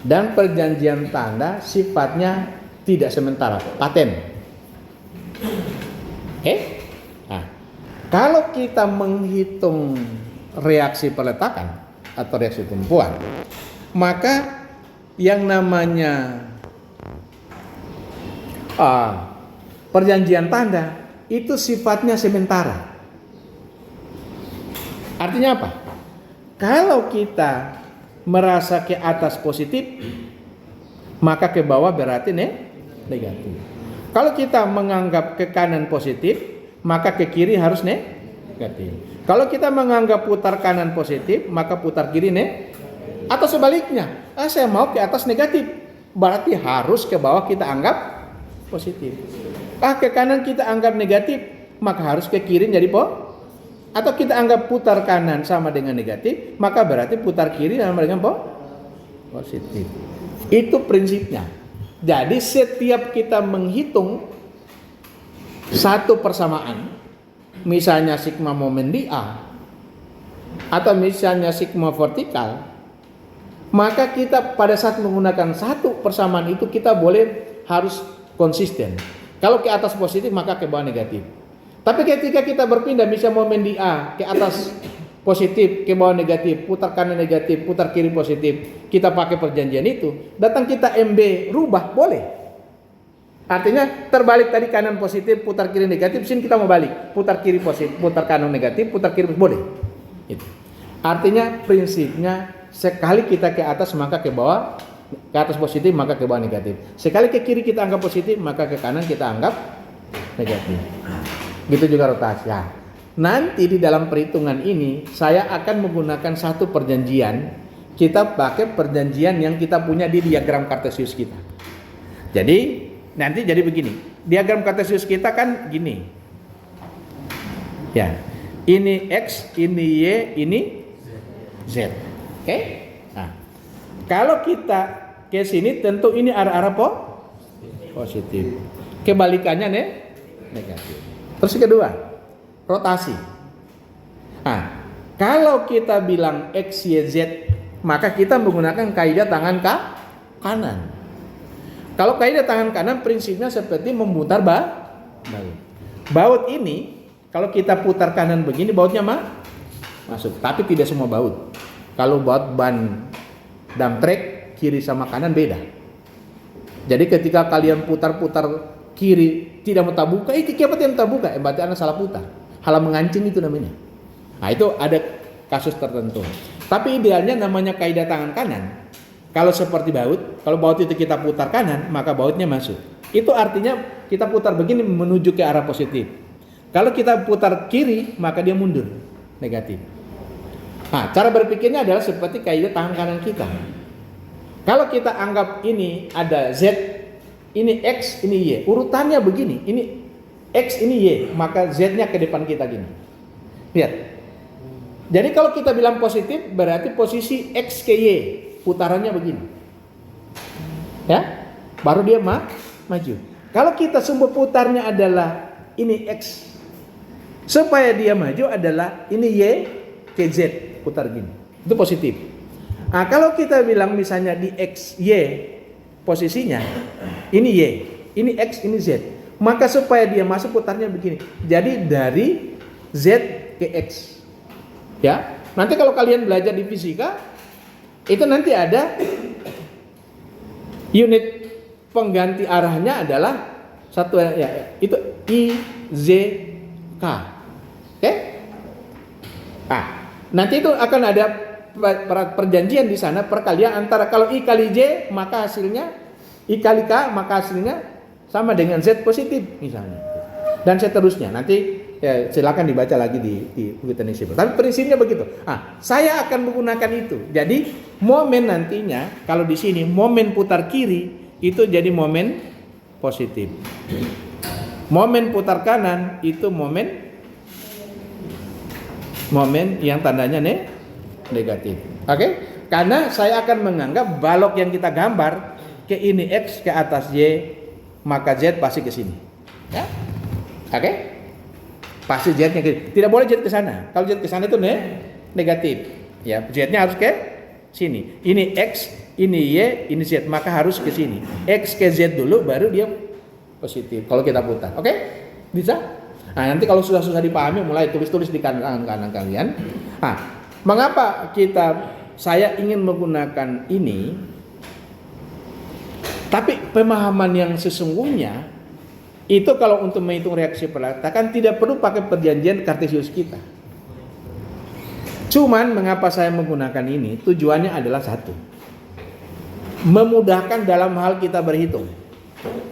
dan perjanjian tanda sifatnya tidak sementara, paten. Oke? Nah, kalau kita menghitung reaksi peletakan atau reaksi tumpuan, maka yang namanya perjanjian tanda itu sifatnya sementara. Artinya apa? Kalau kita merasa ke atas positif, maka ke bawah berarti negatif. Kalau kita menganggap ke kanan positif, maka ke kiri harus negatif. Kalau kita menganggap putar kanan positif, maka putar kiri atau sebaliknya. Saya mau ke atas negatif, berarti harus ke bawah kita anggap positif. Ke kanan kita anggap negatif, maka harus ke kiri jadi atau kita anggap putar kanan sama dengan negatif, maka berarti putar kiri sama dengan positif. Itu prinsipnya. Jadi setiap kita menghitung satu persamaan, misalnya sigma momen di A, atau misalnya sigma vertikal, Maka kita pada saat menggunakan satu persamaan itu kita boleh harus konsisten. Kalau ke atas positif maka ke bawah negatif. Tapi ketika kita berpindah misalnya momen di A ke atas positif, ke bawah negatif, putar kanan negatif, putar kiri positif, kita pakai perjanjian itu, datang kita MB rubah boleh. Artinya terbalik tadi kanan positif, putar kiri negatif, sini kita mau balik, putar kiri positif, putar kanan negatif, putar kiri boleh. Itu. Artinya prinsipnya sekali kita ke atas maka ke bawah, ke atas positif maka ke bawah negatif. Sekali ke kiri kita anggap positif maka ke kanan kita anggap negatif. Gitu juga rotasi. Nah, nanti di dalam perhitungan ini saya akan menggunakan satu perjanjian. Kita pakai perjanjian yang kita punya di diagram Kartesius kita. Jadi nanti jadi begini. Diagram Kartesius kita kan gini. Ya. Ini X, ini Y, ini Z. Oke? Nah, kalau kita ke sini tentu ini arah-arah positif. Kebalikannya negatif. Terus kedua, rotasi. Nah, kalau kita bilang X, Y, Z, maka kita menggunakan kaidah tangan kanan. Kalau kaidah tangan kanan prinsipnya seperti memutar baut. Baut ini kalau kita putar kanan begini bautnya masuk, tapi tidak semua baut. Kalau baut ban dump track kiri sama kanan beda. Jadi ketika kalian putar-putar kiri tidak mau terbuka, kiamat yang terbuka, berarti Anda salah putar. Halah mengancing itu namanya. Nah itu ada kasus tertentu. Tapi idealnya namanya kaidah tangan kanan. Kalau seperti baut, kalau baut itu kita putar kanan, maka bautnya masuk. Itu artinya kita putar begini menuju ke arah positif. Kalau kita putar kiri, maka dia mundur, negatif. Nah, cara berpikirnya adalah seperti kaidah tangan kanan kita. Kalau kita anggap ini ada Z, ini X, ini Y. Urutannya begini, ini X, ini Y, maka Z-nya ke depan kita gini. Lihat. Jadi kalau kita bilang positif, berarti posisi X ke Y. Putarannya begini. Ya, baru dia maju. Kalau kita sumber putarnya adalah ini X, supaya dia maju adalah ini Y ke Z, putar gini. Itu positif. Nah, kalau kita bilang misalnya di X, Y posisinya, ini Y, ini X, ini Z. Maka supaya dia masuk putarnya begini. Jadi dari Z ke X. Ya, nanti kalau kalian belajar di fisika, itu nanti ada unit pengganti arahnya adalah satu ya, itu I, Z, K. Oke? Nah, nanti itu akan ada perjanjian di sana perkalian antara kalau I kali J maka hasilnya I kali K maka hasilnya sama dengan Z positif misalnya. Dan seterusnya. Nanti ya, silakan dibaca lagi di Witness. Tapi prinsipnya begitu. Saya akan menggunakan itu. Jadi momen nantinya kalau di sini momen putar kiri itu jadi momen positif. Momen putar kanan itu momen yang tandanya negatif. Oke? Karena saya akan menganggap balok yang kita gambar ke ini X ke atas Y, maka Z pasti ke sini. Ya? Oke? Pasti Z-nya tidak boleh Z ke sana. Kalau Z ke sana itu negatif. Ya, Z-nya harus ke sini. Ini X, ini Y, ini Z, maka harus ke sini. X ke Z dulu baru dia positif. Kalau kita putar. Oke? Bisa? Nah, nanti kalau susah-susah dipahami mulai tulis-tulis di kanan kalian. Nah, mengapa saya ingin menggunakan ini? Tapi pemahaman yang sesungguhnya itu kalau untuk menghitung reaksi peletakan tidak perlu pakai perjanjian Kartesius kita. Cuman mengapa saya menggunakan ini? Tujuannya adalah satu. Memudahkan dalam hal kita berhitung.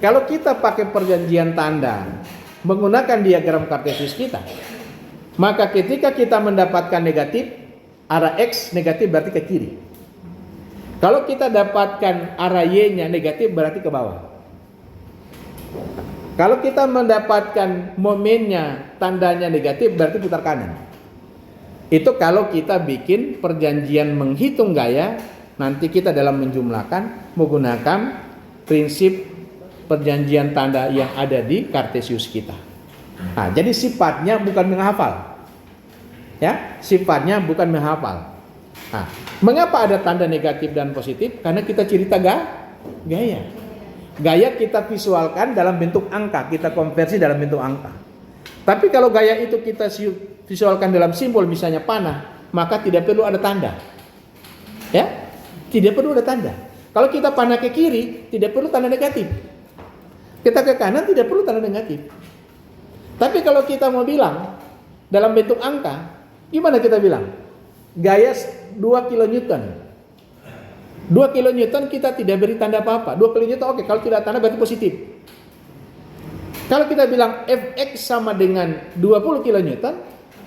Kalau kita pakai perjanjian tanda menggunakan diagram Kartesius kita, maka ketika kita mendapatkan negatif, arah X negatif berarti ke kiri. Kalau kita dapatkan arah Y-nya negatif berarti ke bawah. Kalau kita mendapatkan momennya tandanya negatif berarti putar kanan. Itu kalau kita bikin perjanjian menghitung gaya, nanti kita dalam menjumlahkan menggunakan prinsip perjanjian tanda yang ada di Kartesius kita. Nah, jadi sifatnya bukan menghafal. Ya, sifatnya bukan menghafal. Nah, mengapa ada tanda negatif dan positif? Karena kita cerita gaya. Gaya kita visualkan dalam bentuk angka, kita konversi dalam bentuk angka. Tapi kalau gaya itu kita visualkan dalam simbol, misalnya panah, maka tidak perlu ada tanda. Ya, tidak perlu ada tanda. Kalau kita panah ke kiri, tidak perlu tanda negatif. Kita ke kanan, tidak perlu tanda negatif. Tapi kalau kita mau bilang dalam bentuk angka, gimana kita bilang? Gaya 2 kilonewton. 2 kilonewton kita tidak beri tanda apa-apa. 2 kilonewton oke, kalau tidak tanda berarti positif. Kalau kita bilang Fx sama dengan 20 kilonewton,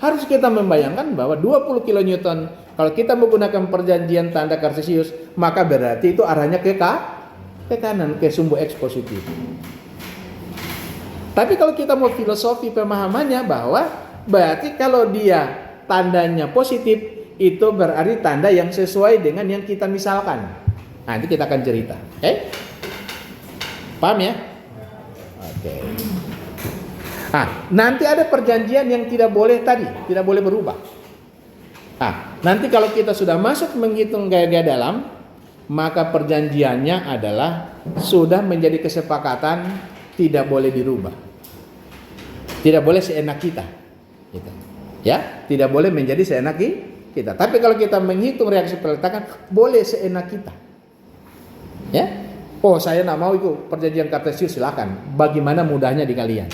harus kita membayangkan bahwa 20 kilonewton kalau kita menggunakan perjanjian tanda kartesius, maka berarti itu arahnya ke kanan, ke sumbu X positif. Tapi kalau kita mau filosofi pemahamannya bahwa berarti kalau dia tandanya positif, itu berarti tanda yang sesuai dengan yang kita misalkan. Nanti kita akan cerita. Oke? Paham ya? Oke. Nah, nanti ada perjanjian yang tidak boleh tadi, tidak boleh berubah. Nah, nanti kalau kita sudah masuk menghitung gaya-gaya dalam, maka perjanjiannya adalah sudah menjadi kesepakatan tidak boleh dirubah. Tidak boleh seenak kita. Gitu. Ya, tidak boleh menjadi seenak kita. Tapi kalau kita menghitung reaksi peletakan, boleh seenak kita. Ya, oh saya nak mau itu perjanjian kartesius, silakan. Bagaimana mudahnya di kalian.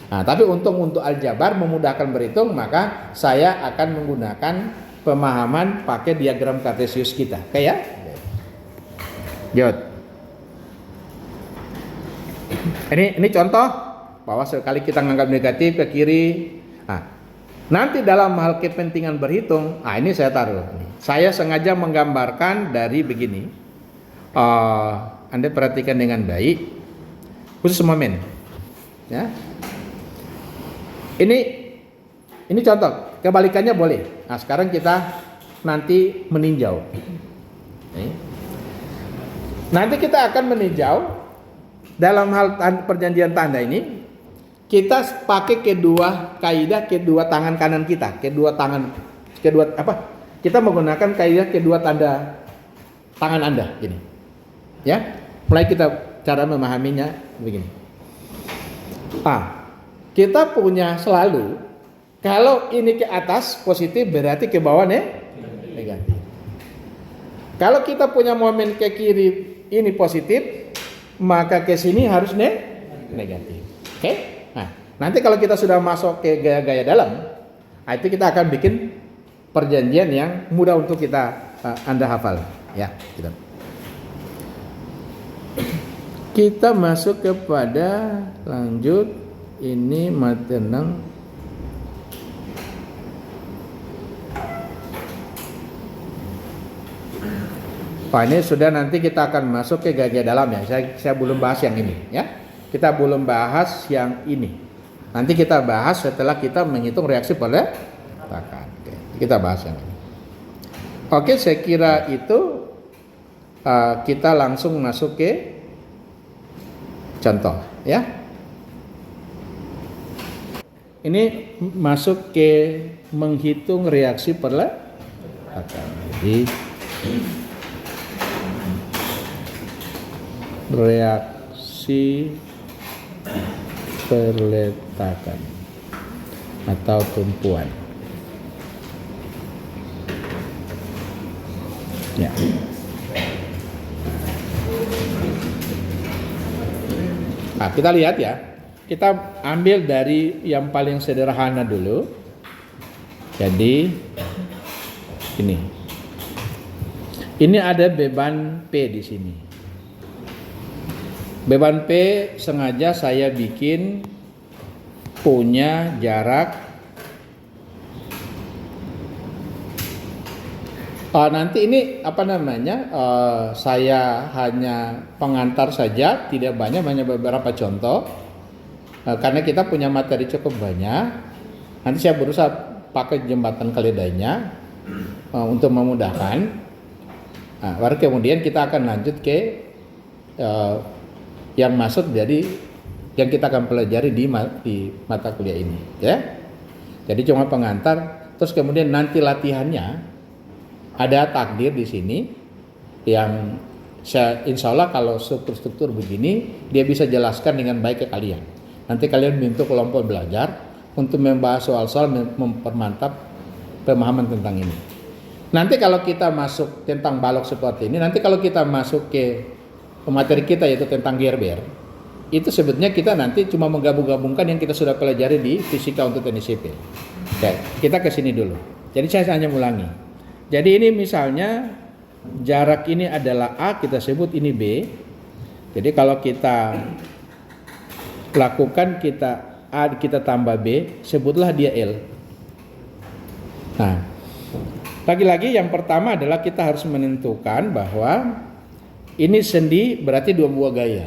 Nah, tapi untuk aljabar memudahkan berhitung, maka saya akan menggunakan pemahaman pakai diagram kartesius kita. Kayak Jod. Ini contoh bahwa sekali kita menganggap negatif ke kiri. Nah, nanti dalam hal kepentingan berhitung, ini saya taruh. Saya sengaja menggambarkan dari begini. Anda perhatikan dengan baik, khusus momen. Ya. Ini contoh, kebalikannya boleh. Nah, sekarang kita nanti meninjau. Nanti kita akan meninjau dalam hal perjanjian tanda ini. Kita pakai kedua kaidah, kedua tangan kanan kita, kita menggunakan kaidah kedua tanda tangan Anda gini. Ya. Mulai kita cara memahaminya begini. Kita punya selalu kalau ini ke atas positif berarti ke bawah negatif. Kalau kita punya momen ke kiri ini positif, maka ke sini harus negatif. Oke? Nah, nanti kalau kita sudah masuk ke gaya-gaya dalam, itu kita akan bikin perjanjian yang mudah untuk Anda hafal. Ya, gitu. Kita masuk kepada lanjut. Ini maternang. Ini sudah, nanti kita akan masuk ke gaya dalam ya. Saya belum bahas yang ini ya. Kita belum bahas yang ini. Nanti kita bahas setelah kita menghitung reaksi peletakan. Kita bahas yang ini. Oke, saya kira itu kita langsung masuk ke contoh ya. Ini masuk ke menghitung reaksi peletakan. Jadi reaksi peletakan atau tumpuan. Ya. Nah, kita lihat ya. Kita ambil dari yang paling sederhana dulu. Jadi ini ada beban P di sini. Beban P sengaja saya bikin punya jarak. Nanti ini saya hanya pengantar saja, tidak banyak, hanya beberapa contoh. Karena kita punya materi cukup banyak, nanti saya berusaha pakai jembatan keledainya untuk memudahkan. Baru kemudian kita akan lanjut ke yang masuk jadi yang kita akan pelajari di mata kuliah ini, ya. Jadi cuma pengantar, terus kemudian nanti latihannya ada takdir di sini yang insya Allah kalau struktur begini dia bisa jelaskan dengan baik ke kalian. Nanti kalian bentuk kelompok belajar untuk membahas soal-soal mempermantap pemahaman tentang ini. Nanti kalau kita masuk tentang balok seperti ini, nanti kalau kita masuk ke materi kita yaitu tentang Gerber, itu sebetulnya kita nanti cuma menggabung-gabungkan yang kita sudah pelajari di fisika untuk teknik sipil. Oke, kita ke sini dulu. Jadi saya hanya ulangi. Jadi ini misalnya jarak ini adalah A, kita sebut ini B. Jadi kalau kita lakukan A kita tambah B, sebutlah dia L. Nah, lagi-lagi yang pertama adalah kita harus menentukan bahwa ini sendi berarti dua buah gaya.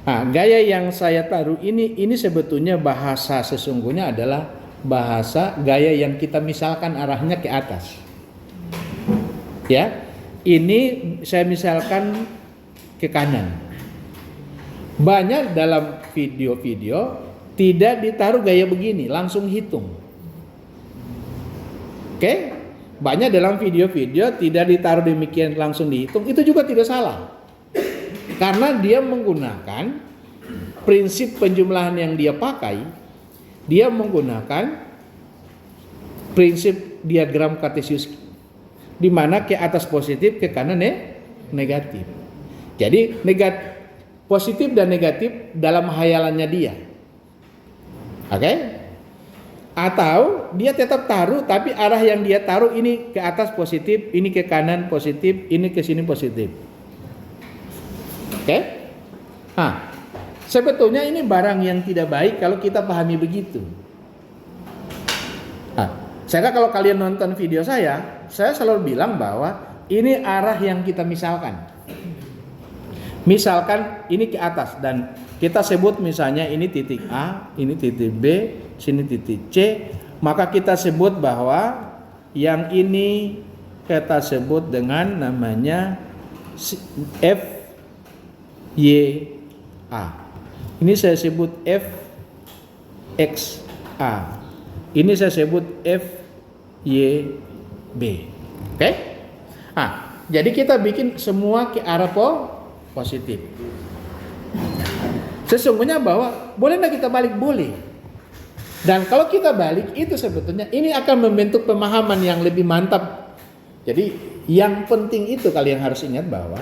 Nah, gaya yang saya taruh ini sebetulnya bahasa sesungguhnya adalah bahasa gaya yang kita misalkan arahnya ke atas. Ya, ini saya misalkan ke kanan. Banyak dalam video-video tidak ditaruh gaya begini, langsung hitung. Oke? Banyak dalam video-video tidak ditaruh demikian langsung dihitung, itu juga tidak salah. Karena dia menggunakan prinsip penjumlahan yang dia pakai, dia menggunakan prinsip diagram Kartesius, di mana ke atas positif, ke kanan negatif. Jadi positif dan negatif dalam hayalannya dia. Oke? Atau dia tetap taruh tapi arah yang dia taruh ini ke atas positif, ini ke kanan positif, ini ke sini positif. Oke? Nah, sebetulnya ini barang yang tidak baik kalau kita pahami begitu. Nah, saya kalau kalian nonton video saya selalu bilang bahwa ini arah yang kita misalkan. Misalkan ini ke atas dan kita sebut misalnya ini titik A, ini titik B, sini titik C, maka kita sebut bahwa yang ini kita sebut dengan namanya F Y A. Ini saya sebut F X A. Ini saya sebut F Y B. Oke? Nah, jadi kita bikin semua ke arah positif. Sesungguhnya bahwa boleh enggak kita balik? Boleh. Dan kalau kita balik itu sebetulnya ini akan membentuk pemahaman yang lebih mantap. Jadi yang penting itu kalian harus ingat bahwa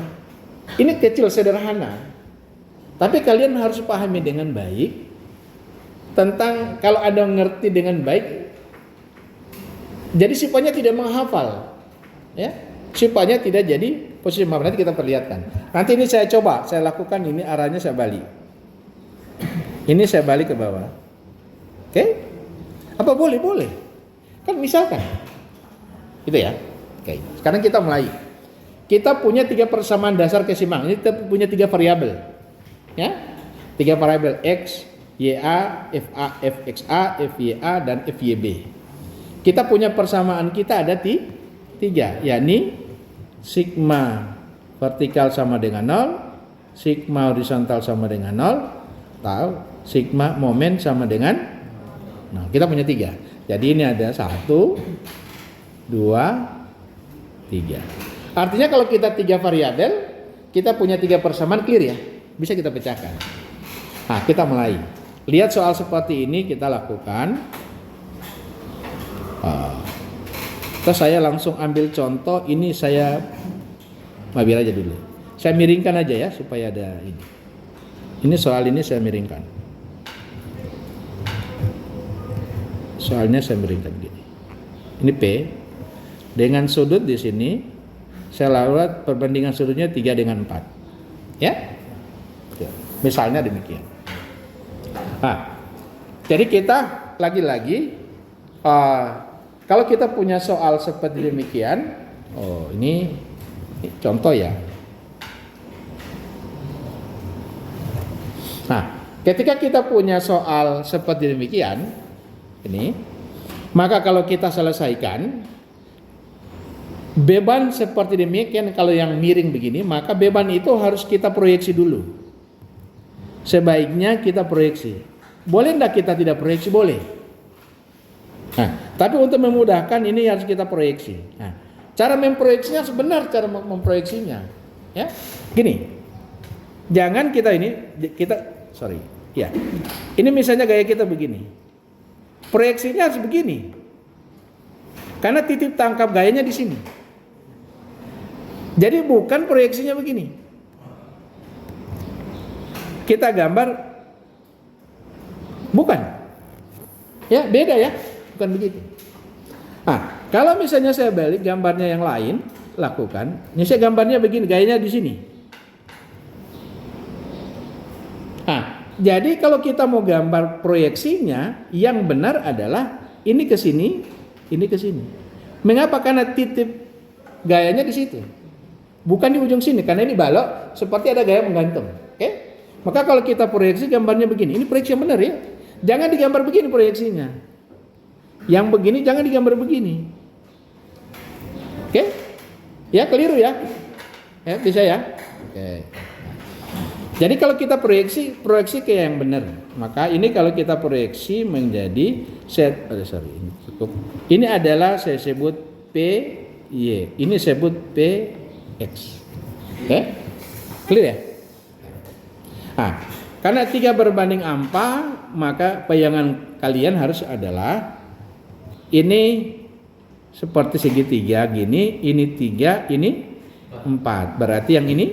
ini kecil sederhana. Tapi kalian harus pahami dengan baik tentang kalau Anda ngerti dengan baik. Jadi sifatnya tidak menghafal. Ya. Sifatnya tidak jadi posisi pemahaman. Nanti kita perlihatkan. Nanti ini saya coba, saya lakukan ini arahnya saya balik. Ini saya balik ke bawah. Oke? Apa boleh? Boleh. Kan misalkan. Gitu ya. Oke. Sekarang kita mulai. Kita punya 3 persamaan dasar keseimbangan. Ini kita punya 3 variabel. Ya. 3 variabel X, YA, FA, FXA, FYA dan FYB. Kita punya persamaan kita ada 3, yakni sigma vertikal sama dengan 0, sigma horizontal sama dengan 0, atau sigma momen sama dengan 0. Kita punya 3. Jadi ini ada 1, 2, 3. Artinya kalau kita 3 variabel, kita punya 3 persamaan, clear ya? Bisa kita pecahkan. Nah, kita mulai. Lihat soal seperti ini kita lakukan. Terus saya langsung ambil contoh. Ini saya ambil aja dulu. Saya miringkan aja ya supaya ada ini. Ini soal ini saya miringkan. Soalnya saya miringkan gini. Ini P dengan sudut di sini. Saya lakukan perbandingan sudutnya 3 dengan 4. Ya? Misalnya demikian. Nah, jadi kita lagi-lagi kalau kita punya soal seperti demikian, ini contoh ya. Nah, ketika kita punya soal seperti demikian, ini, maka kalau kita selesaikan, beban seperti demikian, kalau yang miring begini, maka beban itu harus kita proyeksi dulu. Sebaiknya kita proyeksi. Boleh enggak kita tidak proyeksi? Boleh. Nah, tapi untuk memudahkan ini harus kita proyeksi. Nah, Cara memproyeksinya sebenar cara memproyeksinya. Ya. Gini. Jangan ini misalnya gaya kita begini. Proyeksinya harus begini. Karena titik tangkap gayanya di sini. Jadi bukan proyeksinya begini. Kita gambar bukan. Ya, beda ya. Bukan begitu. Nah, kalau misalnya saya balik gambarnya yang lain, lakukan. Ini saya gambarnya begini, gayanya di sini. Nah, jadi kalau kita mau gambar proyeksinya, yang benar adalah ini ke sini, ini ke sini. Mengapa? Karena titik gayanya di situ. Bukan di ujung sini, karena ini balok seperti ada gaya menggantung. Oke? Maka kalau kita proyeksi gambarnya begini, ini proyeksi yang benar ya. Jangan digambar begini proyeksinya. Yang begini jangan digambar begini. Oke? Ya, keliru ya. Ya, bisa ya. Oke. Jadi kalau kita proyeksi kayak yang benar. Maka ini kalau kita proyeksi menjadi ini cukup. Ini adalah saya sebut PY. Ini sebut PX. Oke? Clear ya? Nah, karena 3 berbanding 4, maka bayangan kalian harus adalah ini seperti segitiga gini, ini 3, ini 4. Berarti yang ini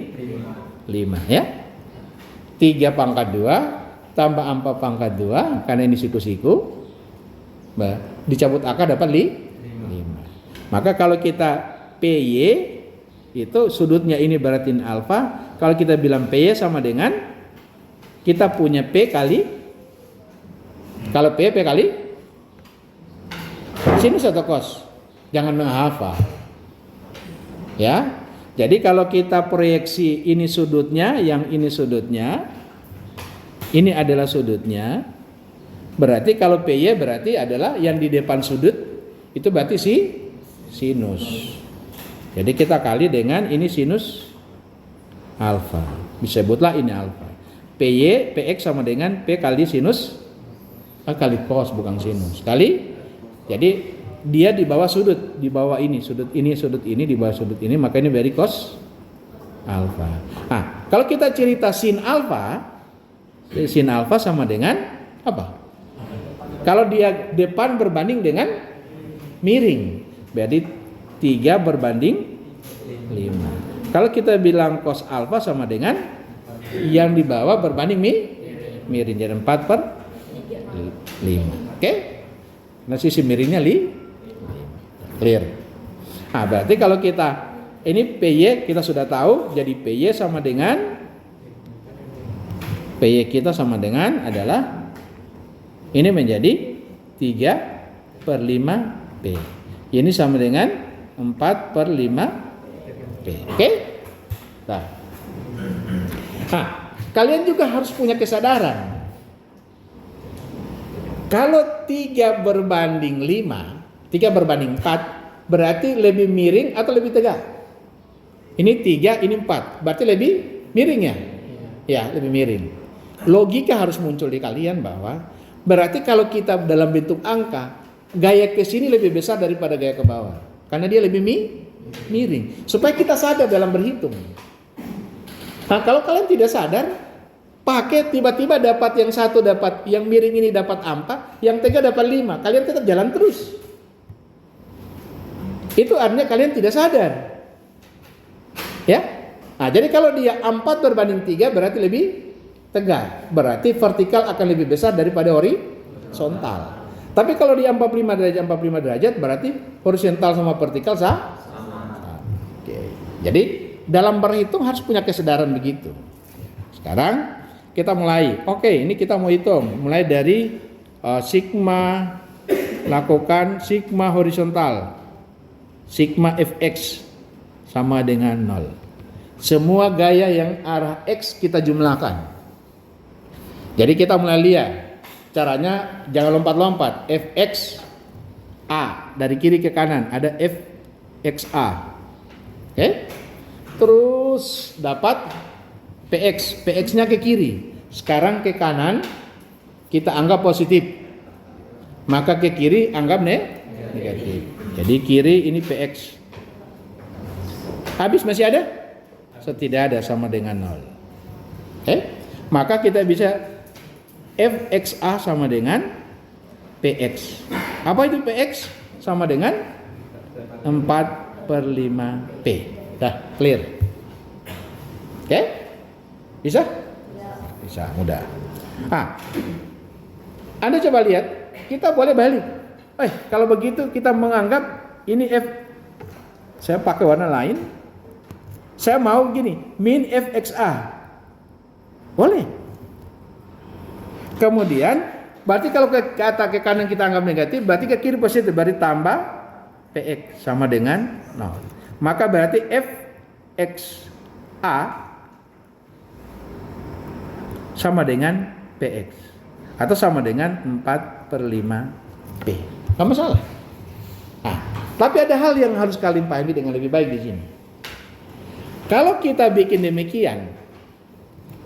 5 ya. 3 pangkat 2 tambah 4 pangkat 2 karena ini siku-siku. Dicabut akar dapat 5. Maka kalau kita PY itu sudutnya ini berarti alfa. Kalau kita bilang PY sama dengan kita punya P kali, kalau P kali sinus atau cos, jangan menghafal ya. Jadi kalau kita proyeksi ini sudutnya, yang ini sudutnya, ini adalah sudutnya, berarti kalau PY berarti adalah yang di depan sudut itu berarti sinus. Jadi kita kali dengan ini sinus alfa, disebutlah ini alfa. PY, PX sama dengan P kali sinus kali cos, bukan sinus. Kali, jadi dia di bawah sudut, di bawah ini, sudut ini, di bawah sudut ini, maka ini dari cos alfa. Nah, kalau kita cerita sin alfa sama dengan apa? Kalau dia depan berbanding dengan miring, berarti 3 berbanding 5. Kalau kita bilang cos alfa sama dengan yang di bawah berbanding miring, jadi 4/5. Oke? Nah, sisi miringnya clear. Nah, berarti kalau kita ini PY kita sudah tahu, jadi PY sama dengan PY kita sama dengan adalah ini menjadi 3/5 P. Ini sama dengan 4/5 P. Oke? Nah, kalian juga harus punya kesadaran. Kalau 3 berbanding 5, 3 berbanding 4, berarti lebih miring atau lebih tegak? Ini 3, ini 4, berarti lebih miring ya? Ya, lebih miring. Logika harus muncul di kalian bahwa berarti kalau kita dalam bentuk angka, gaya ke sini lebih besar daripada gaya ke bawah. Karena dia lebih miring. Supaya kita sadar dalam berhitung. Nah, kalau kalian tidak sadar, pakai tiba-tiba dapat yang satu, dapat yang miring ini dapat 4, yang tegak dapat 5. Kalian tetap jalan terus. Itu artinya kalian tidak sadar. Ya? Nah, jadi kalau dia 4 berbanding 3 berarti lebih tegak. Berarti vertikal akan lebih besar daripada horizontal. Tapi kalau dia 45 derajat berarti horizontal sama vertikal sama. Oke. Jadi dalam berhitung harus punya kesadaran begitu. Sekarang kita mulai. Oke, ini kita mau hitung. Mulai dari sigma, lakukan sigma horizontal. Sigma fx sama dengan 0. Semua gaya yang arah x kita jumlahkan. Jadi kita mulai lihat. Caranya jangan lompat-lompat. Fx A dari kiri ke kanan ada fxa. Oke? Terus dapat px, px-nya ke kiri. Sekarang ke kanan kita anggap positif. Maka ke kiri anggap negatif. Jadi kiri ini px. Habis masih ada? Tidak ada, sama dengan 0. Maka kita bisa Fxa sama dengan Px. Apa itu Px? Sama dengan 4/5P. Dah, clear. Oke? Bisa? Bisa, mudah. Anda coba lihat, kita boleh balik. Kalau begitu kita menganggap ini F, saya pakai warna lain. Saya mau gini, min Fxa. Boleh. Kemudian, berarti kalau ke kanan kita anggap negatif, berarti ke kiri positif, berarti tambah Px sama dengan 0. Maka berarti Fxa sama dengan Px atau sama dengan 4/5P. Nggak masalah. Tapi ada hal yang harus kalian pahami dengan lebih baik di sini. Kalau kita bikin demikian,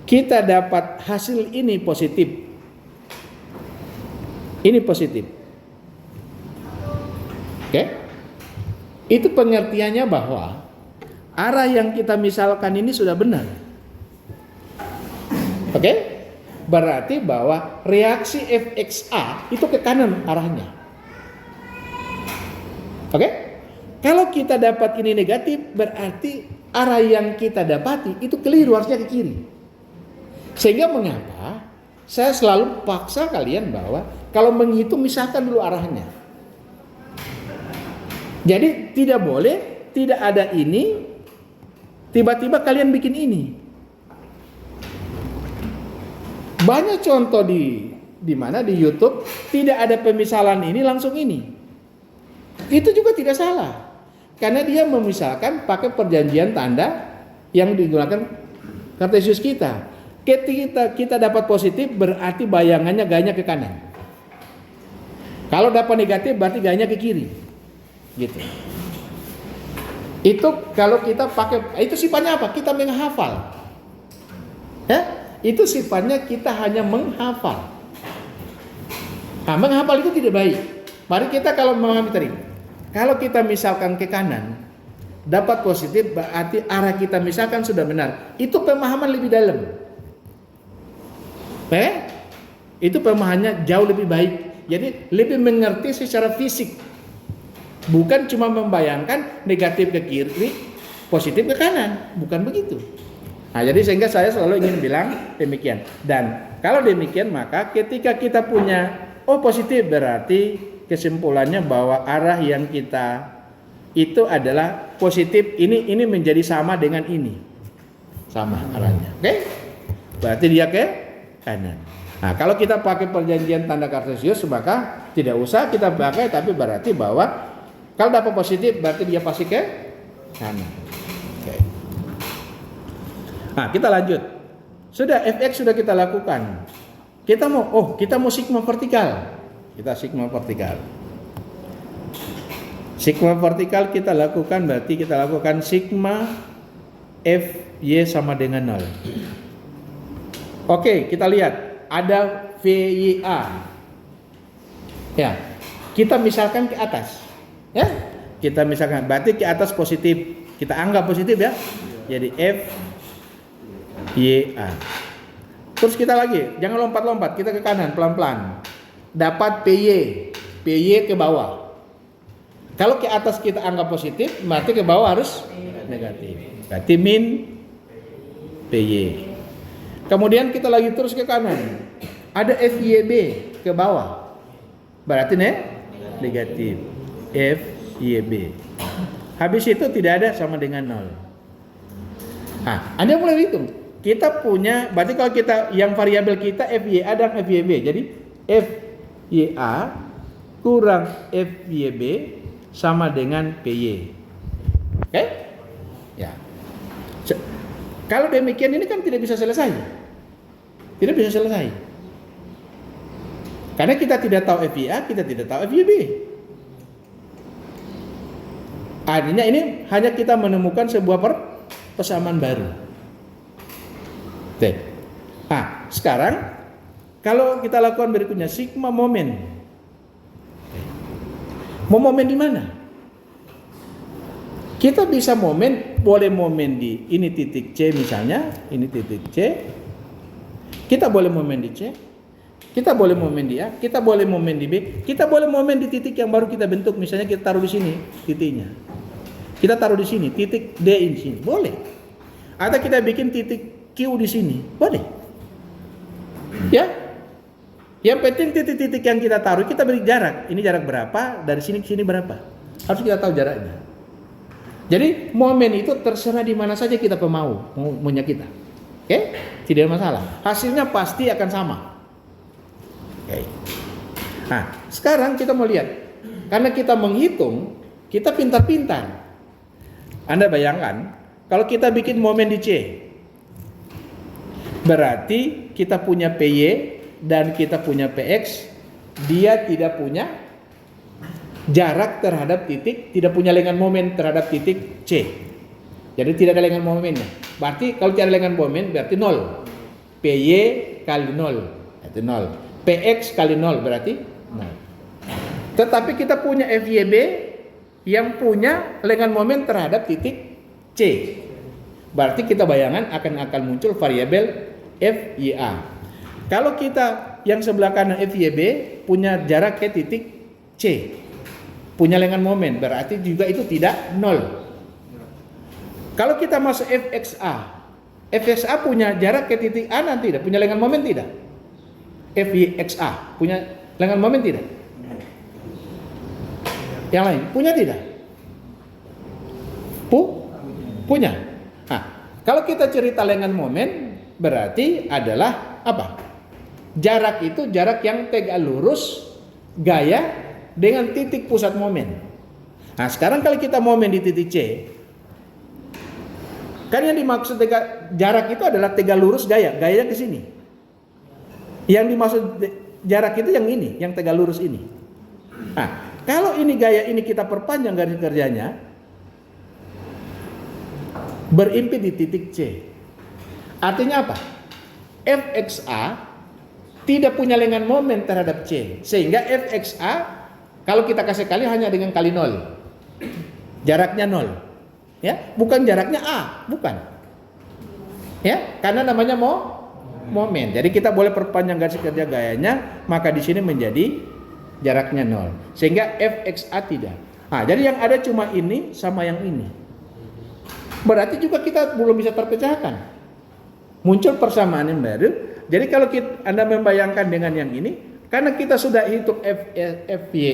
kita dapat hasil ini positif. Ini positif. Oke? Itu pengertiannya bahwa arah yang kita misalkan ini sudah benar. Oke? Berarti bahwa reaksi Fxa itu ke kanan arahnya. Oke? Kalau kita dapat ini negatif, berarti arah yang kita dapati itu keliru, harusnya ke kiri. Sehingga mengapa saya selalu paksa kalian bahwa kalau menghitung misalkan dulu arahnya. Jadi tidak boleh tidak ada ini, tiba-tiba kalian bikin ini. Banyak contoh di mana di YouTube tidak ada pemisalan ini langsung ini. Itu juga tidak salah. Karena dia memisalkan pakai perjanjian tanda yang digunakan Kartesius kita. Ketika kita dapat positif berarti bayangannya gayanya ke kanan. Kalau dapat negatif berarti gayanya ke kiri. Gitu. Itu kalau kita pakai, itu sifatnya apa? Kita menghafal. Itu sifatnya kita hanya menghafal. Menghafal itu tidak baik. Mari kita kalau memahami tadi. Kalau kita misalkan ke kanan, dapat positif berarti arah kita misalkan sudah benar. Itu pemahaman lebih dalam. Itu pemahamannya jauh lebih baik. Jadi lebih mengerti secara fisik. Bukan cuma membayangkan negatif ke kiri, positif ke kanan. Bukan begitu. Jadi sehingga saya selalu ingin bilang demikian. Dan kalau demikian maka ketika kita punya positif berarti kesimpulannya bahwa arah yang kita itu adalah positif, ini menjadi sama dengan ini, sama arahnya. Oke? Berarti dia ke kanan. Kalau kita pakai perjanjian tanda Kartesius maka tidak usah kita pakai, tapi berarti bahwa kalau dapat positif berarti dia pasti ke kanan. Oke. Kita lanjut. Sudah Fx sudah kita lakukan. Kita mau sigma vertikal. Kita sigma vertikal. Sigma vertikal kita lakukan berarti kita lakukan sigma Fy sama dengan 0. Oke, kita lihat ada Vya. Ya, kita misalkan ke atas. Ya, kita misalkan berarti ke atas positif. Kita anggap positif ya. Jadi Fya. Terus kita lagi, jangan lompat-lompat, kita ke kanan pelan-pelan. Dapat Py ke bawah. Kalau ke atas kita anggap positif, berarti ke bawah harus negatif. Berarti min Py. Kemudian kita lagi terus ke kanan. Ada Fyb ke bawah. Berarti negatif. Fyb. Habis itu tidak ada sama dengan 0. Anda mulai hitung. Kita punya, berarti kalau kita yang variabel kita Fya dan Fyb. Jadi Fya kurang Fyb sama dengan Py. Oke? Ya. Kalau demikian ini kan tidak bisa selesai. Tidak bisa selesai. Karena kita tidak tahu Fya, kita tidak tahu Fyb. Artinya ini hanya kita menemukan sebuah persamaan baru. Oke. Sekarang kalau kita lakukan berikutnya sigma momen. Mau momen di mana? Kita bisa boleh momen di ini titik C misalnya, ini titik C. Kita boleh momen di C. Kita boleh momen di A, kita boleh momen di B, kita boleh momen di titik yang baru kita bentuk. Misalnya kita taruh di sini titiknya. Kita taruh di sini, titik D di sini, boleh. Atau kita bikin titik Q di sini, boleh. Ya. Yang penting titik-titik yang kita taruh, kita beri jarak. Ini jarak berapa, dari sini ke sini berapa. Harus kita tahu jaraknya. Jadi momen itu terserah di mana saja kita maunya kita. Oke? Tidak ada masalah. Hasilnya pasti akan sama. Oke. Nah, sekarang kita mau lihat. Karena kita menghitung, kita pintar-pintar. Anda bayangkan, kalau kita bikin momen di C, berarti kita punya PY dan kita punya PX, dia tidak punya jarak terhadap titik, tidak punya lengan momen terhadap titik C. Jadi tidak ada lengan momennya. Berarti kalau tidak ada lengan momen berarti 0. PY kali 0, itu 0. PX kali 0 berarti 0. Tetapi kita punya FYB yang punya lengan momen terhadap titik C. Berarti kita bayangan akan muncul variabel FYA. Kalau kita yang sebelah kanan FYB punya jarak ke titik C, punya lengan momen, berarti juga itu tidak 0. Kalau kita masuk FXA punya jarak ke titik A nanti tidak, punya lengan momen tidak? FYXA punya lengan momen tidak? Yang lain punya tidak? Punya. Nah, kalau kita cerita lengan momen berarti adalah apa? Jarak itu jarak yang tegak lurus gaya dengan titik pusat momen. Nah, sekarang kalau kita momen di titik C, kan yang dimaksud jarak itu adalah tegak lurus gayanya ke sini. Yang dimaksud jarak itu yang ini, yang tegak lurus ini. Nah, kalau ini gaya ini kita perpanjang garis kerjanya, berimpit di titik C. Artinya apa? FXA tidak punya lengan momen terhadap C, sehingga FXA kalau kita kasih kali hanya dengan kali 0. Jaraknya 0. Ya, bukan jaraknya A, bukan. Ya, karena namanya momen. Jadi kita boleh perpanjang garis kerja gayanya, maka di sini menjadi jaraknya 0. Sehingga FXA tidak. Nah, jadi yang ada cuma ini sama yang ini. Berarti juga kita belum bisa terpecahkan. Muncul persamaan yang baru. Jadi kalau Anda membayangkan dengan yang ini, karena kita sudah hitung FY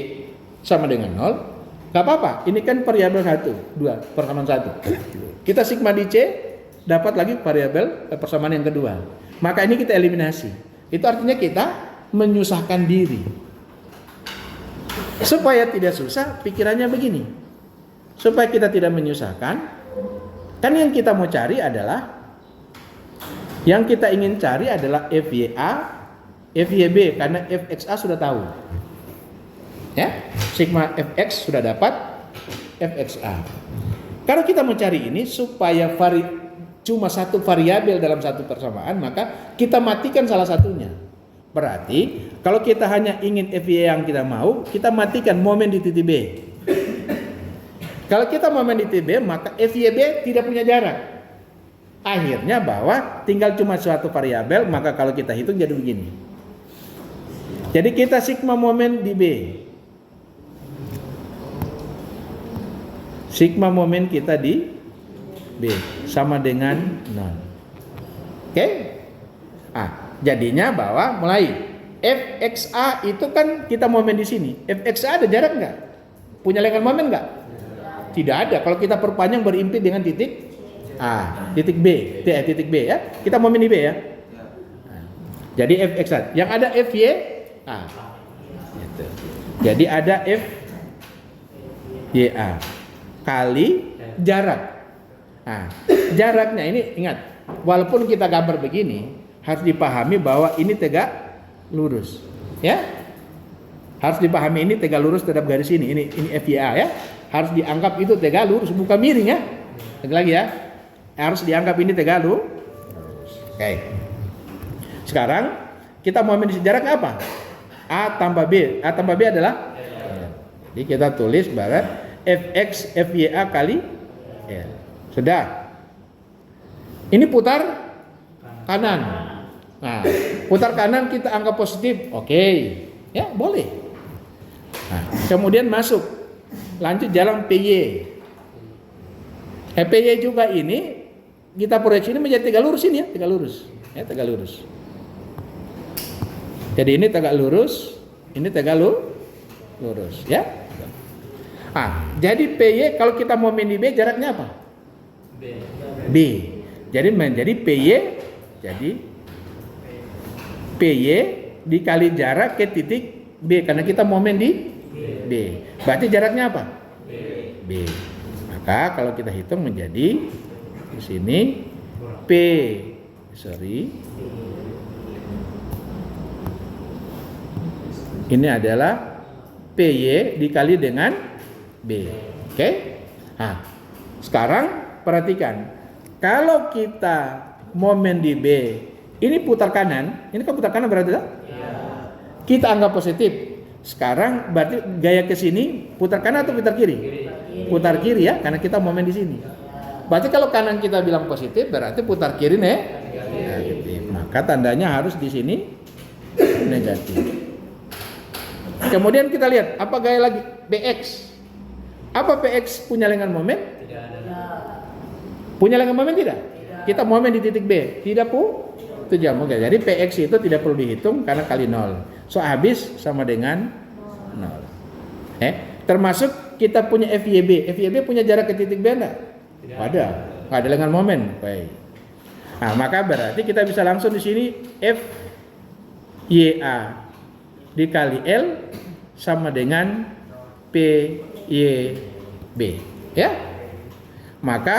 sama dengan 0, gak apa-apa. Ini kan variabel 1, 2, persamaan 1. Kita sigma di C, dapat lagi variabel persamaan yang kedua. Maka ini kita eliminasi. Itu artinya kita menyusahkan diri. Supaya tidak susah, pikirannya begini. Supaya kita tidak menyusahkan, kan yang kita mau cari adalah, yang kita ingin cari adalah FYA, FYB, karena FXA sudah tahu. Ya, sigma FX sudah dapat FXA. Kalau kita mau cari ini supaya cuma satu variabel dalam satu persamaan, maka kita matikan salah satunya. Berarti kalau kita hanya ingin FY yang kita mau, kita matikan momen di titik B. Kalau kita momen di titik B, maka FYB tidak punya jarak. Akhirnya bahwa tinggal cuma suatu variabel, maka kalau kita hitung jadi begini. Jadi kita sigma momen di B. Sigma momen kita di B sama dengan 0. Oke? Jadinya bahwa mulai FXA itu kan kita momen di sini. FXA ada jarak nggak? Punya lengan momen nggak? Tidak ada. Kalau kita perpanjang berimpit dengan titik titik B, titik B ya. Kita momen di B ya. Jadi FXA. Yang ada FY gitu. Jadi ada FYA kali jarak. Jaraknya ini ingat, walaupun kita gambar begini, harus dipahami bahwa ini tegak lurus, ya. Harus dipahami ini tegak lurus terhadap garis ini. Ini FYA ya. Harus dianggap itu tegak lurus, bukan miring ya. Lagi ya. Harus dianggap ini tegak lurus. Oke. Sekarang kita mau ambil jarak apa? A tambah B. A tambah B adalah, jadi kita tulis barat FX FYA kali L. Sudah. Ini putar kanan. Nah, putar kanan kita anggap positif. Oke. Ya, boleh. Nah, kemudian masuk. Lanjut jalan PY. PY juga ini kita proyeksi ini menjadi tegak lurus ini ya, tegak lurus. Ya, tegak lurus. Jadi ini tegak lurus, ini tegak lurus, ya. Jadi PY kalau kita mau main di B jaraknya apa? B. Jadi menjadi PY, jadi PY dikali jarak ke titik B karena kita mau main di B. Berarti jaraknya apa? B. Maka kalau kita hitung menjadi di sini ini adalah PY dikali dengan B. Oke? Nah, sekarang perhatikan. Kalau kita momen di B, ini putar kanan. Ini kan putar kanan berarti tak? Kita anggap positif. Sekarang berarti gaya ke sini putar kanan atau putar kiri? Putar kiri ya, karena kita momen di sini. Berarti kalau kanan kita bilang positif, berarti putar kiri negatif. Maka tandanya harus di sini negatif. Kemudian kita lihat apa gaya lagi PX. Apa PX punya lenggan momen? Tidak ada. Punya lenggan momen tidak? Kita momen di titik B. Tidak Oke. Jadi PX itu tidak perlu dihitung karena kali 0. So habis sama dengan 0. Termasuk kita punya FYB. FYB punya jarak ke titik B enggak? Ada. Enggak ada lenggan momen. Baik. Nah, maka berarti kita bisa langsung di sini FYA dikali L sama dengan PYB, ya. Maka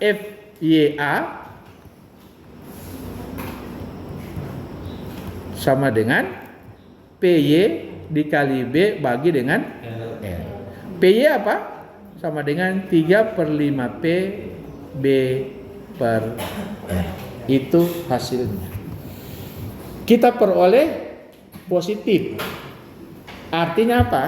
FYA sama dengan PY dikali B bagi dengan L. PY apa? Sama dengan 3/5 P B per L. Itu hasilnya. Kita peroleh positif. Artinya apa?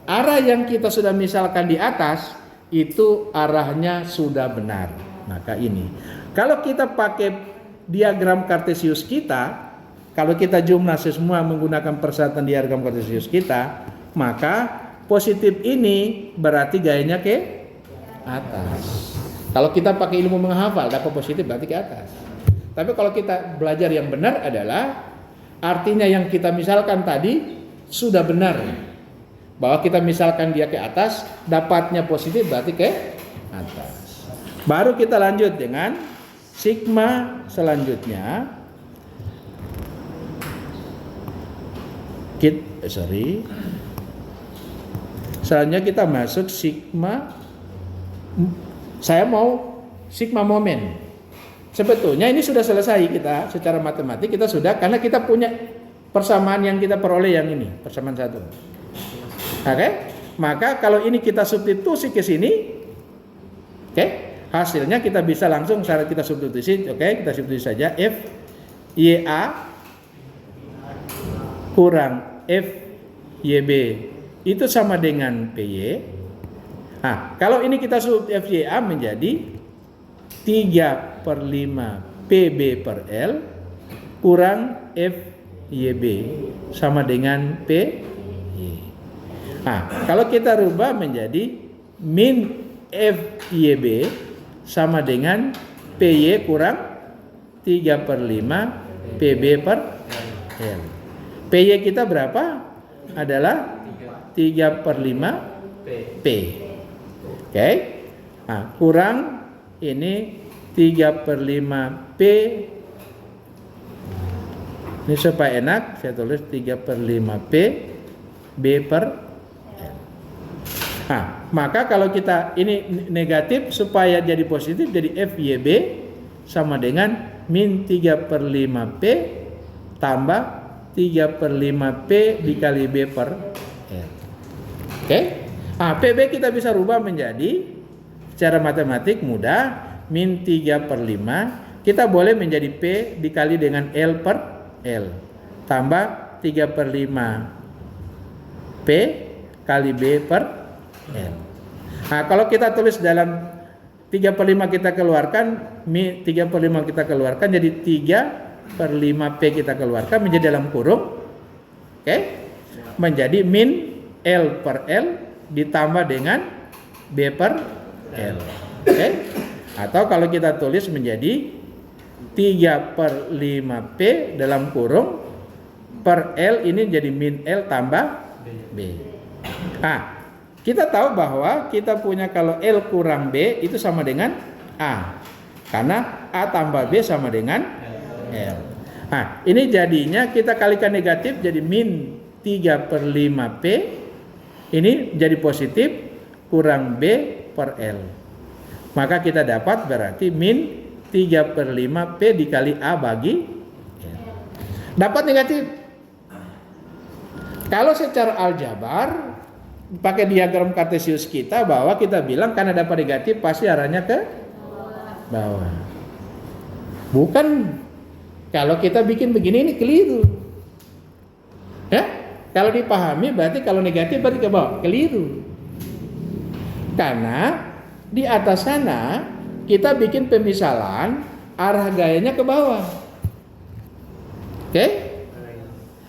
Arah yang kita sudah misalkan di atas itu arahnya sudah benar. Maka ini. Kalau kita pakai diagram Kartesius kita, kalau kita jumlah semua menggunakan persyaratan diagram Kartesius kita, maka positif ini berarti gayanya ke atas. Kalau kita pakai ilmu menghafal dapat positif berarti ke atas. Tapi kalau kita belajar yang benar adalah artinya yang kita misalkan tadi sudah benar. Bahwa kita misalkan dia ke atas, dapatnya positif berarti ke atas. Baru kita lanjut dengan sigma selanjutnya. Selanjutnya kita masuk sigma. Saya mau sigma momen. Sebetulnya ini sudah selesai kita secara matematik kita sudah karena kita punya persamaan yang kita peroleh yang ini persamaan 1. Oke? Maka kalau ini kita substitusi ke sini, oke? Hasilnya kita bisa langsung cara kita substitusi, oke? Kita substitusi saja F YA kurang F YB itu sama dengan PY. Nah, kalau ini kita sub FYA menjadi 3/5 PB per L kurang FYB sama dengan PY. Nah, kalau kita rubah menjadi min FYB sama dengan PY kurang 3/5 PB per L. PY kita berapa? Adalah 3/5 P. Oke. Nah, kurang ini 3/5 P. Ini supaya enak saya tulis 3/5 P B per L. Nah, maka kalau kita ini negatif supaya jadi positif jadi FYB sama dengan min 3/5 P tambah 3/5 P dikali B per L. Oke. Nah, PB kita bisa rubah menjadi secara matematik mudah min 3/5 kita boleh menjadi P dikali dengan L per L tambah 3/5 P kali B per L. Nah, kalau kita tulis dalam 3/5 kita keluarkan, 3/5 kita keluarkan, jadi 3/5 P kita keluarkan menjadi dalam kurung, oke? Menjadi min L per L ditambah dengan B per L, oke? Atau kalau kita tulis menjadi 3/5 P dalam kurung per L ini jadi min L tambah B. Nah, kita tahu bahwa kita punya kalau L kurang B itu sama dengan A. Karena A tambah B sama dengan L. Nah, ini jadinya kita kalikan negatif jadi min 3/5 P. Ini jadi positif kurang B per L. Maka kita dapat berarti min 3/5 P dikali A bagi L. Dapat negatif. Kalau secara aljabar pakai diagram kartesius kita bahwa kita bilang karena dapat negatif pasti arahnya ke bawah. Bukan kalau kita bikin begini ini keliru. Ya? Kalau dipahami berarti kalau negatif berarti ke bawah, keliru. Karena di atas sana kita bikin pemisalan arah gayanya ke bawah. Oke?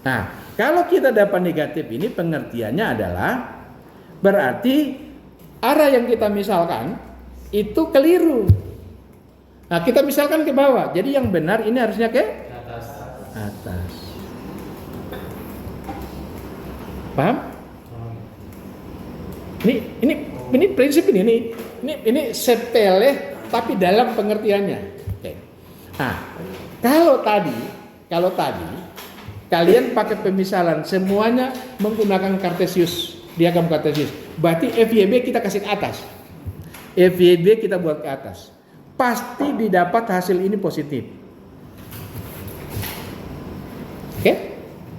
Nah, kalau kita dapat negatif ini pengertiannya adalah berarti arah yang kita misalkan itu keliru. Nah, kita misalkan ke bawah. Jadi yang benar ini harusnya ke atas. Paham? Ini prinsip ini sepele tapi dalam pengertiannya. Oke. Nah, kalau tadi kalian pakai pemisalan semuanya menggunakan kartesius, diagram kartesius. Berarti FYB kita kasih ke atas. FYB kita buat ke atas. Pasti didapat hasil ini positif. Oke?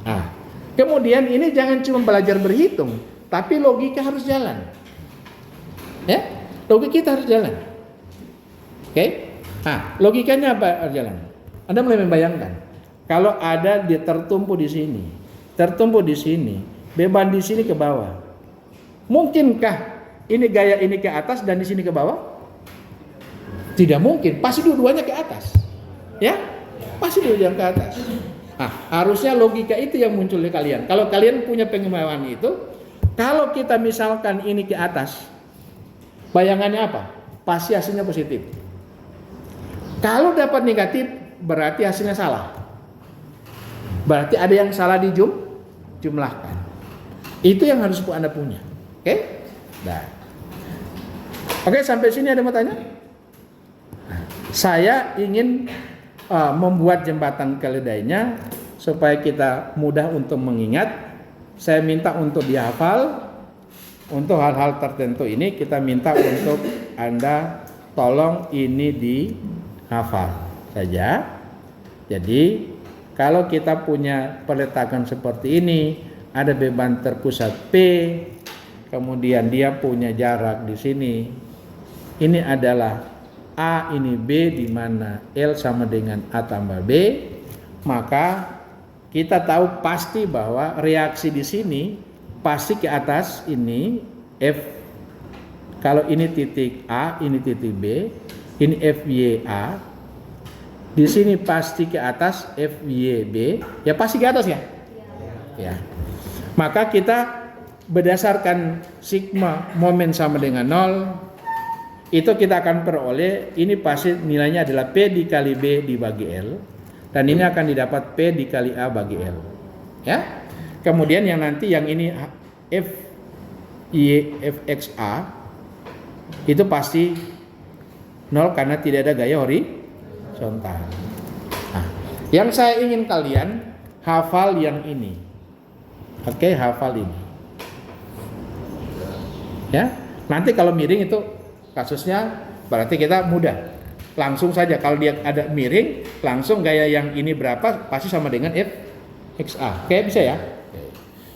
Nah, kemudian ini jangan cuma belajar berhitung, tapi logika harus jalan. Ya? Logika kita harus jalan. Oke? Nah, logikanya apa jalan? Anda mulai membayangkan. Kalau ada dia tertumpu di sini, beban di sini ke bawah. Mungkinkah ini gaya ini ke atas dan di sini ke bawah? Tidak mungkin, pasti dua-duanya ke atas. Ya? Pasti dua-duanya ke atas. Nah, harusnya logika itu yang muncul di kalian. Kalau kalian punya pengetahuan itu, kalau kita misalkan ini ke atas, bayangannya apa? Pasti hasilnya positif. Kalau dapat negatif, berarti hasilnya salah. Berarti ada yang salah dijumlahkan. Itu yang harus Anda punya. Oke? Nah. Oke, sampai sini ada mau tanya? Saya ingin membuat jembatan keledainya supaya kita mudah untuk mengingat. Saya minta untuk dihafal. Untuk hal-hal tertentu ini kita minta untuk Anda tolong ini dihafal saja. Jadi kalau kita punya peletakan seperti ini, ada beban terpusat P, kemudian dia punya jarak di sini. Ini adalah A, ini B, di mana L sama dengan A tambah B. Maka kita tahu pasti bahwa reaksi di sini pasti ke atas ini F. Kalau ini titik A, ini titik B, ini FYA. Di sini pasti ke atas FYB, ya pasti ke atas ya? Ya. Maka kita berdasarkan sigma momen sama dengan 0, itu kita akan peroleh ini pasti nilainya adalah P dikali B dibagi L, dan ini akan didapat P dikali A bagi L. Ya. Kemudian yang nanti yang ini FXA itu pasti 0 karena tidak ada gaya horizontal. Nah, yang saya ingin kalian hafal yang ini. Oke, hafal ini. Ya, nanti kalau miring itu kasusnya berarti kita mudah. Langsung saja kalau dia ada miring, langsung gaya yang ini berapa pasti sama dengan FXA. Oke, bisa ya?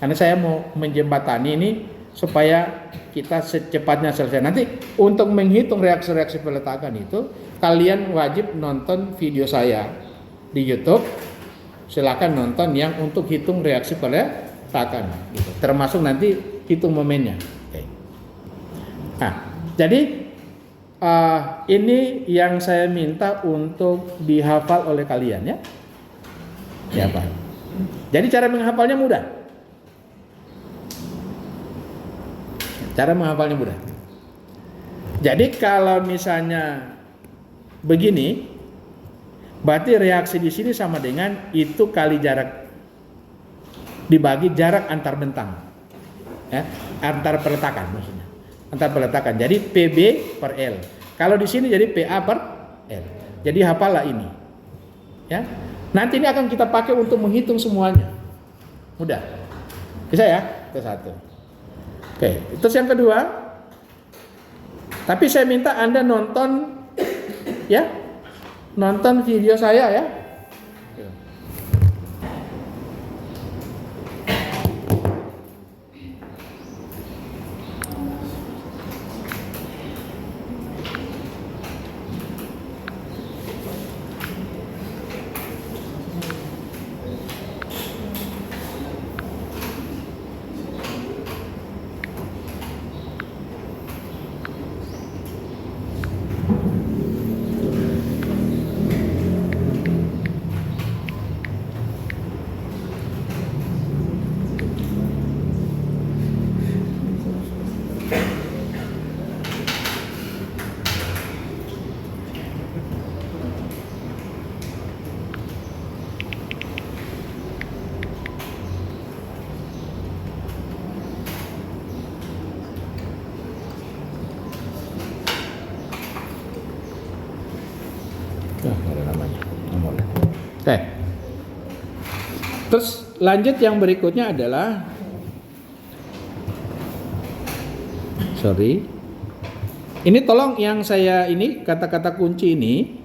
Karena saya mau menjembatani ini supaya kita secepatnya selesai. Nanti untuk menghitung reaksi-reaksi peletakan itu kalian wajib nonton video saya di YouTube. Silakan nonton yang untuk hitung reaksi peletakan gitu. Termasuk nanti hitung momennya. Oke. Nah, jadi Ini yang saya minta untuk dihafal oleh kalian ya. Ya Pak. Jadi cara menghafalnya mudah. Cara menghafalnya mudah. Jadi kalau misalnya begini, berarti reaksi di sini sama dengan itu kali jarak dibagi jarak antar bentang, ya, antar peletakan maksudnya, antar peletakan. Jadi PB per L. Kalau di sini jadi PA per L. Jadi hafallah ini, ya. Nanti ini akan kita pakai untuk menghitung semuanya. Mudah, bisa ya? Itu satu. Oke, terus yang kedua. Tapi saya minta Anda nonton, ya, nonton video saya ya. Ada namanya. Oke. Terus lanjut yang berikutnya adalah ini tolong yang saya ini kata-kata kunci ini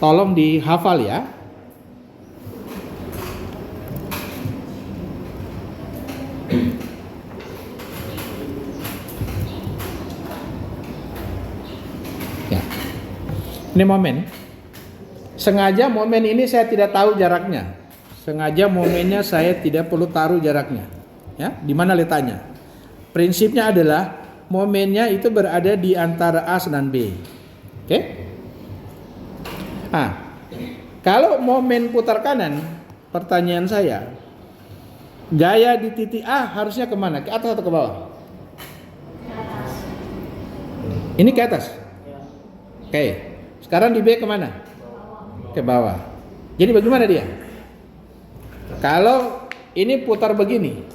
tolong dihafal ya. Ini momen. Sengaja momen ini saya tidak tahu jaraknya. Sengaja momennya saya tidak perlu taruh jaraknya. Ya, di mana letaknya? Prinsipnya adalah momennya itu berada di antara A dan B. Oke? Kalau momen putar kanan, pertanyaan saya, gaya di titik A harusnya kemana? Ke atas atau ke bawah? Ini ke atas. Oke. Sekarang di B kemana? Ke bawah. Jadi bagaimana dia? Kalau ini putar begini,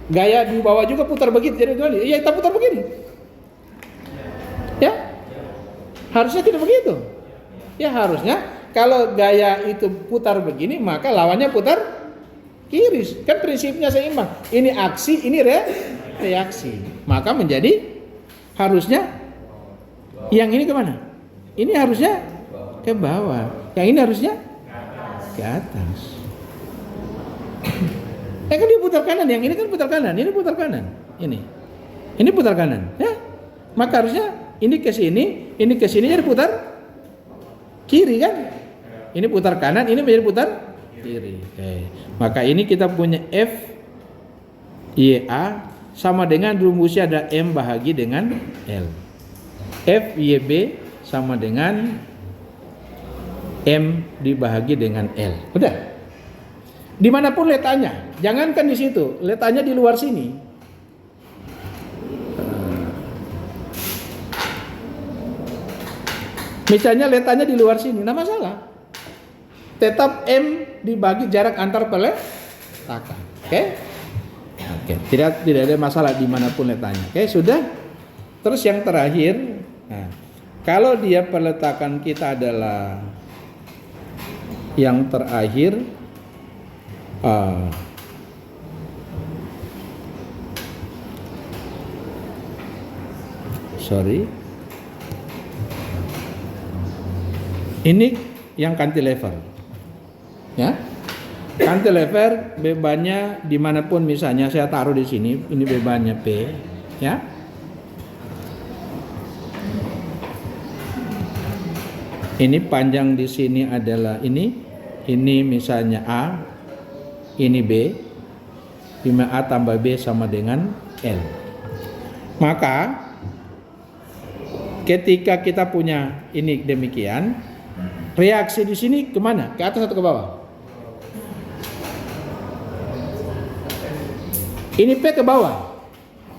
gaya di bawah juga putar begitu. Jadi bagaimana? Iya, kita putar begini. Ya? Harusnya tidak begitu. Ya harusnya kalau gaya itu putar begini, maka lawannya putar kiri. Kan prinsipnya seimbang. Ini aksi, ini reaksi. Maka menjadi harusnya yang ini kemana? Ini harusnya ke bawah. Yang ini harusnya ke atas. Kan dia putar kanan, yang ini kan putar kanan, ini putar kanan. Ini putar kanan, ya. Maka harusnya ini ke sini, ini ke sini jadi putar kiri kan? Ini putar kanan, ini menjadi putar kiri. Oke. Maka ini kita punya F YA sama dengan rumusnya ada M bahagi dengan L. F YB sama dengan M dibahagi dengan L. Udah. Dimanapun letaknya, jangankan di situ, letaknya di luar sini. Misalnya letaknya di luar sini, nggak masalah. Tetap M dibagi jarak antar peletakan. Oke? Tidak ada masalah dimanapun letaknya. Oke, sudah. Terus yang terakhir, kalau dia peletakan kita adalah yang terakhir, ini yang cantilever, ya. Cantilever bebannya dimanapun, misalnya saya taruh di sini, ini bebannya P, ya. Ini panjang di sini adalah ini misalnya A, ini B, 5A tambah B sama dengan L. Maka ketika kita punya ini demikian, reaksi di sini kemana? Ke atas atau ke bawah? Ini P ke bawah.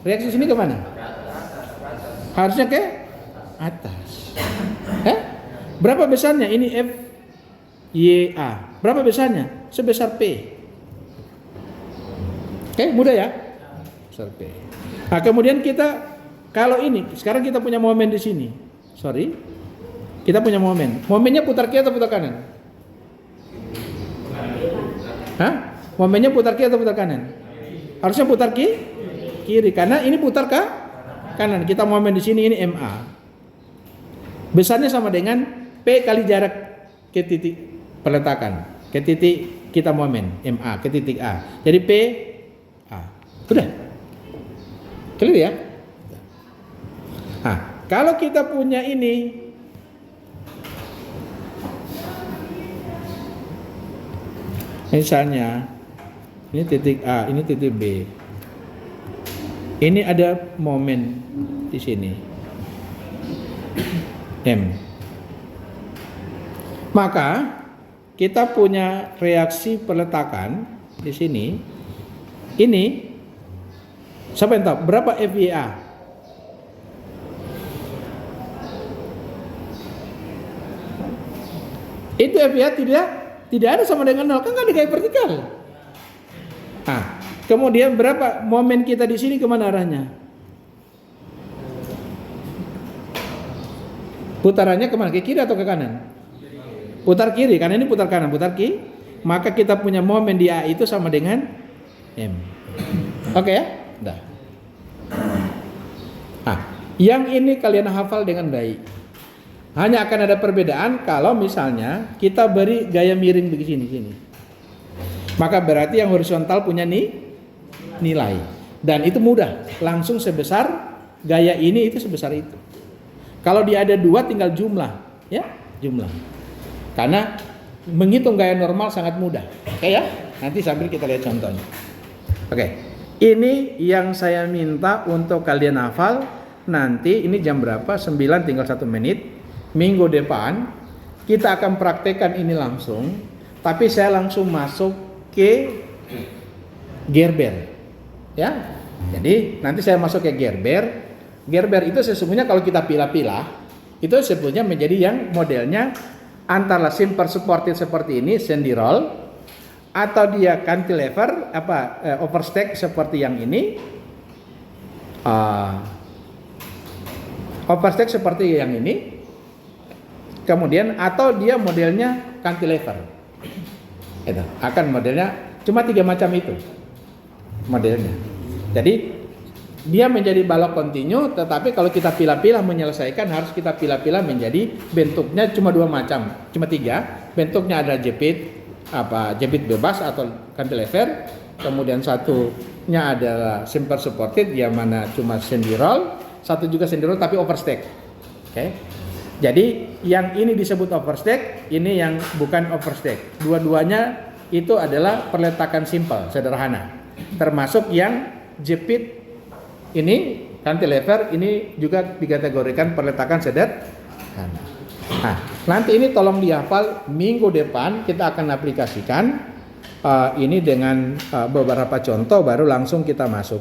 Reaksi sini kemana? Harusnya ke atas. Berapa besarnya? Ini F Y A. Berapa besarnya? Sebesar P. Mudah ya? Besar P. Nah, kemudian kita kalau ini sekarang kita punya momen di sini. Kita punya momen. Momennya putar kiri atau putar kanan? Momennya putar kiri atau putar kanan? Harusnya putar kiri karena ini putar ke kanan. Kita momen di sini ini MA. Besarnya sama dengan P kali jarak ke titik peletakan. Ke titik kita momen MA ke titik A. Jadi P A. Udah. Clear ya? Kalau kita punya ini misalnya ini titik A, ini titik B. Ini ada momen di sini. M. Maka kita punya reaksi peletakan di sini. Ini siapa yang tahu berapa FYA? Itu FYA tidak ada sama dengan 0, kan nggak ada gaya vertikal. Kemudian berapa momen kita di sini kemana arahnya? Putarannya kemana? Ke kiri atau ke kanan? Putar kiri, karena ini putar kanan, putar kiri. Maka kita punya momen di A itu sama dengan M. Oke ya? Udah. Yang ini kalian hafal dengan baik. Hanya akan ada perbedaan kalau misalnya kita beri gaya miring begini sini. Maka berarti yang horizontal punya nilai. Dan itu mudah, langsung sebesar gaya ini itu sebesar itu. Kalau dia ada 2 tinggal jumlah, ya, jumlah. Karena menghitung gaya normal sangat mudah. Oke ya? Nanti sambil kita lihat contohnya. Oke. Ini yang saya minta untuk kalian hafal. Nanti ini jam berapa? 9 tinggal 1 menit. Minggu depan kita akan praktekkan ini langsung, tapi saya langsung masuk ke Gerber, ya. Jadi nanti saya masuk ke Gerber. Gerber itu sesungguhnya kalau kita pilah-pilah, itu sebetulnya menjadi yang modelnya antara simple supported seperti ini, sandy roll, atau dia cantilever, overstack seperti yang ini, overstack seperti yang ini. Kemudian atau dia modelnya cantilever. Itu akan modelnya cuma 3 macam itu modelnya. Jadi dia menjadi balok kontinu, tetapi kalau kita pilah-pilah menyelesaikan harus kita pilah-pilah menjadi bentuknya cuma 2 macam, cuma 3. Bentuknya ada jepit bebas atau cantilever. Kemudian satunya adalah simple supported yang mana cuma sandy roll, satu juga sandy roll tapi overstack. Oke. Jadi yang ini disebut overstack, ini yang bukan overstack. Dua-duanya itu adalah perletakan simple, sederhana. Termasuk yang jepit ini, cantilever ini juga dikategorikan perletakan sederhana. Nanti ini tolong dihafal, minggu depan kita akan aplikasikan ini dengan beberapa contoh baru langsung kita masuk.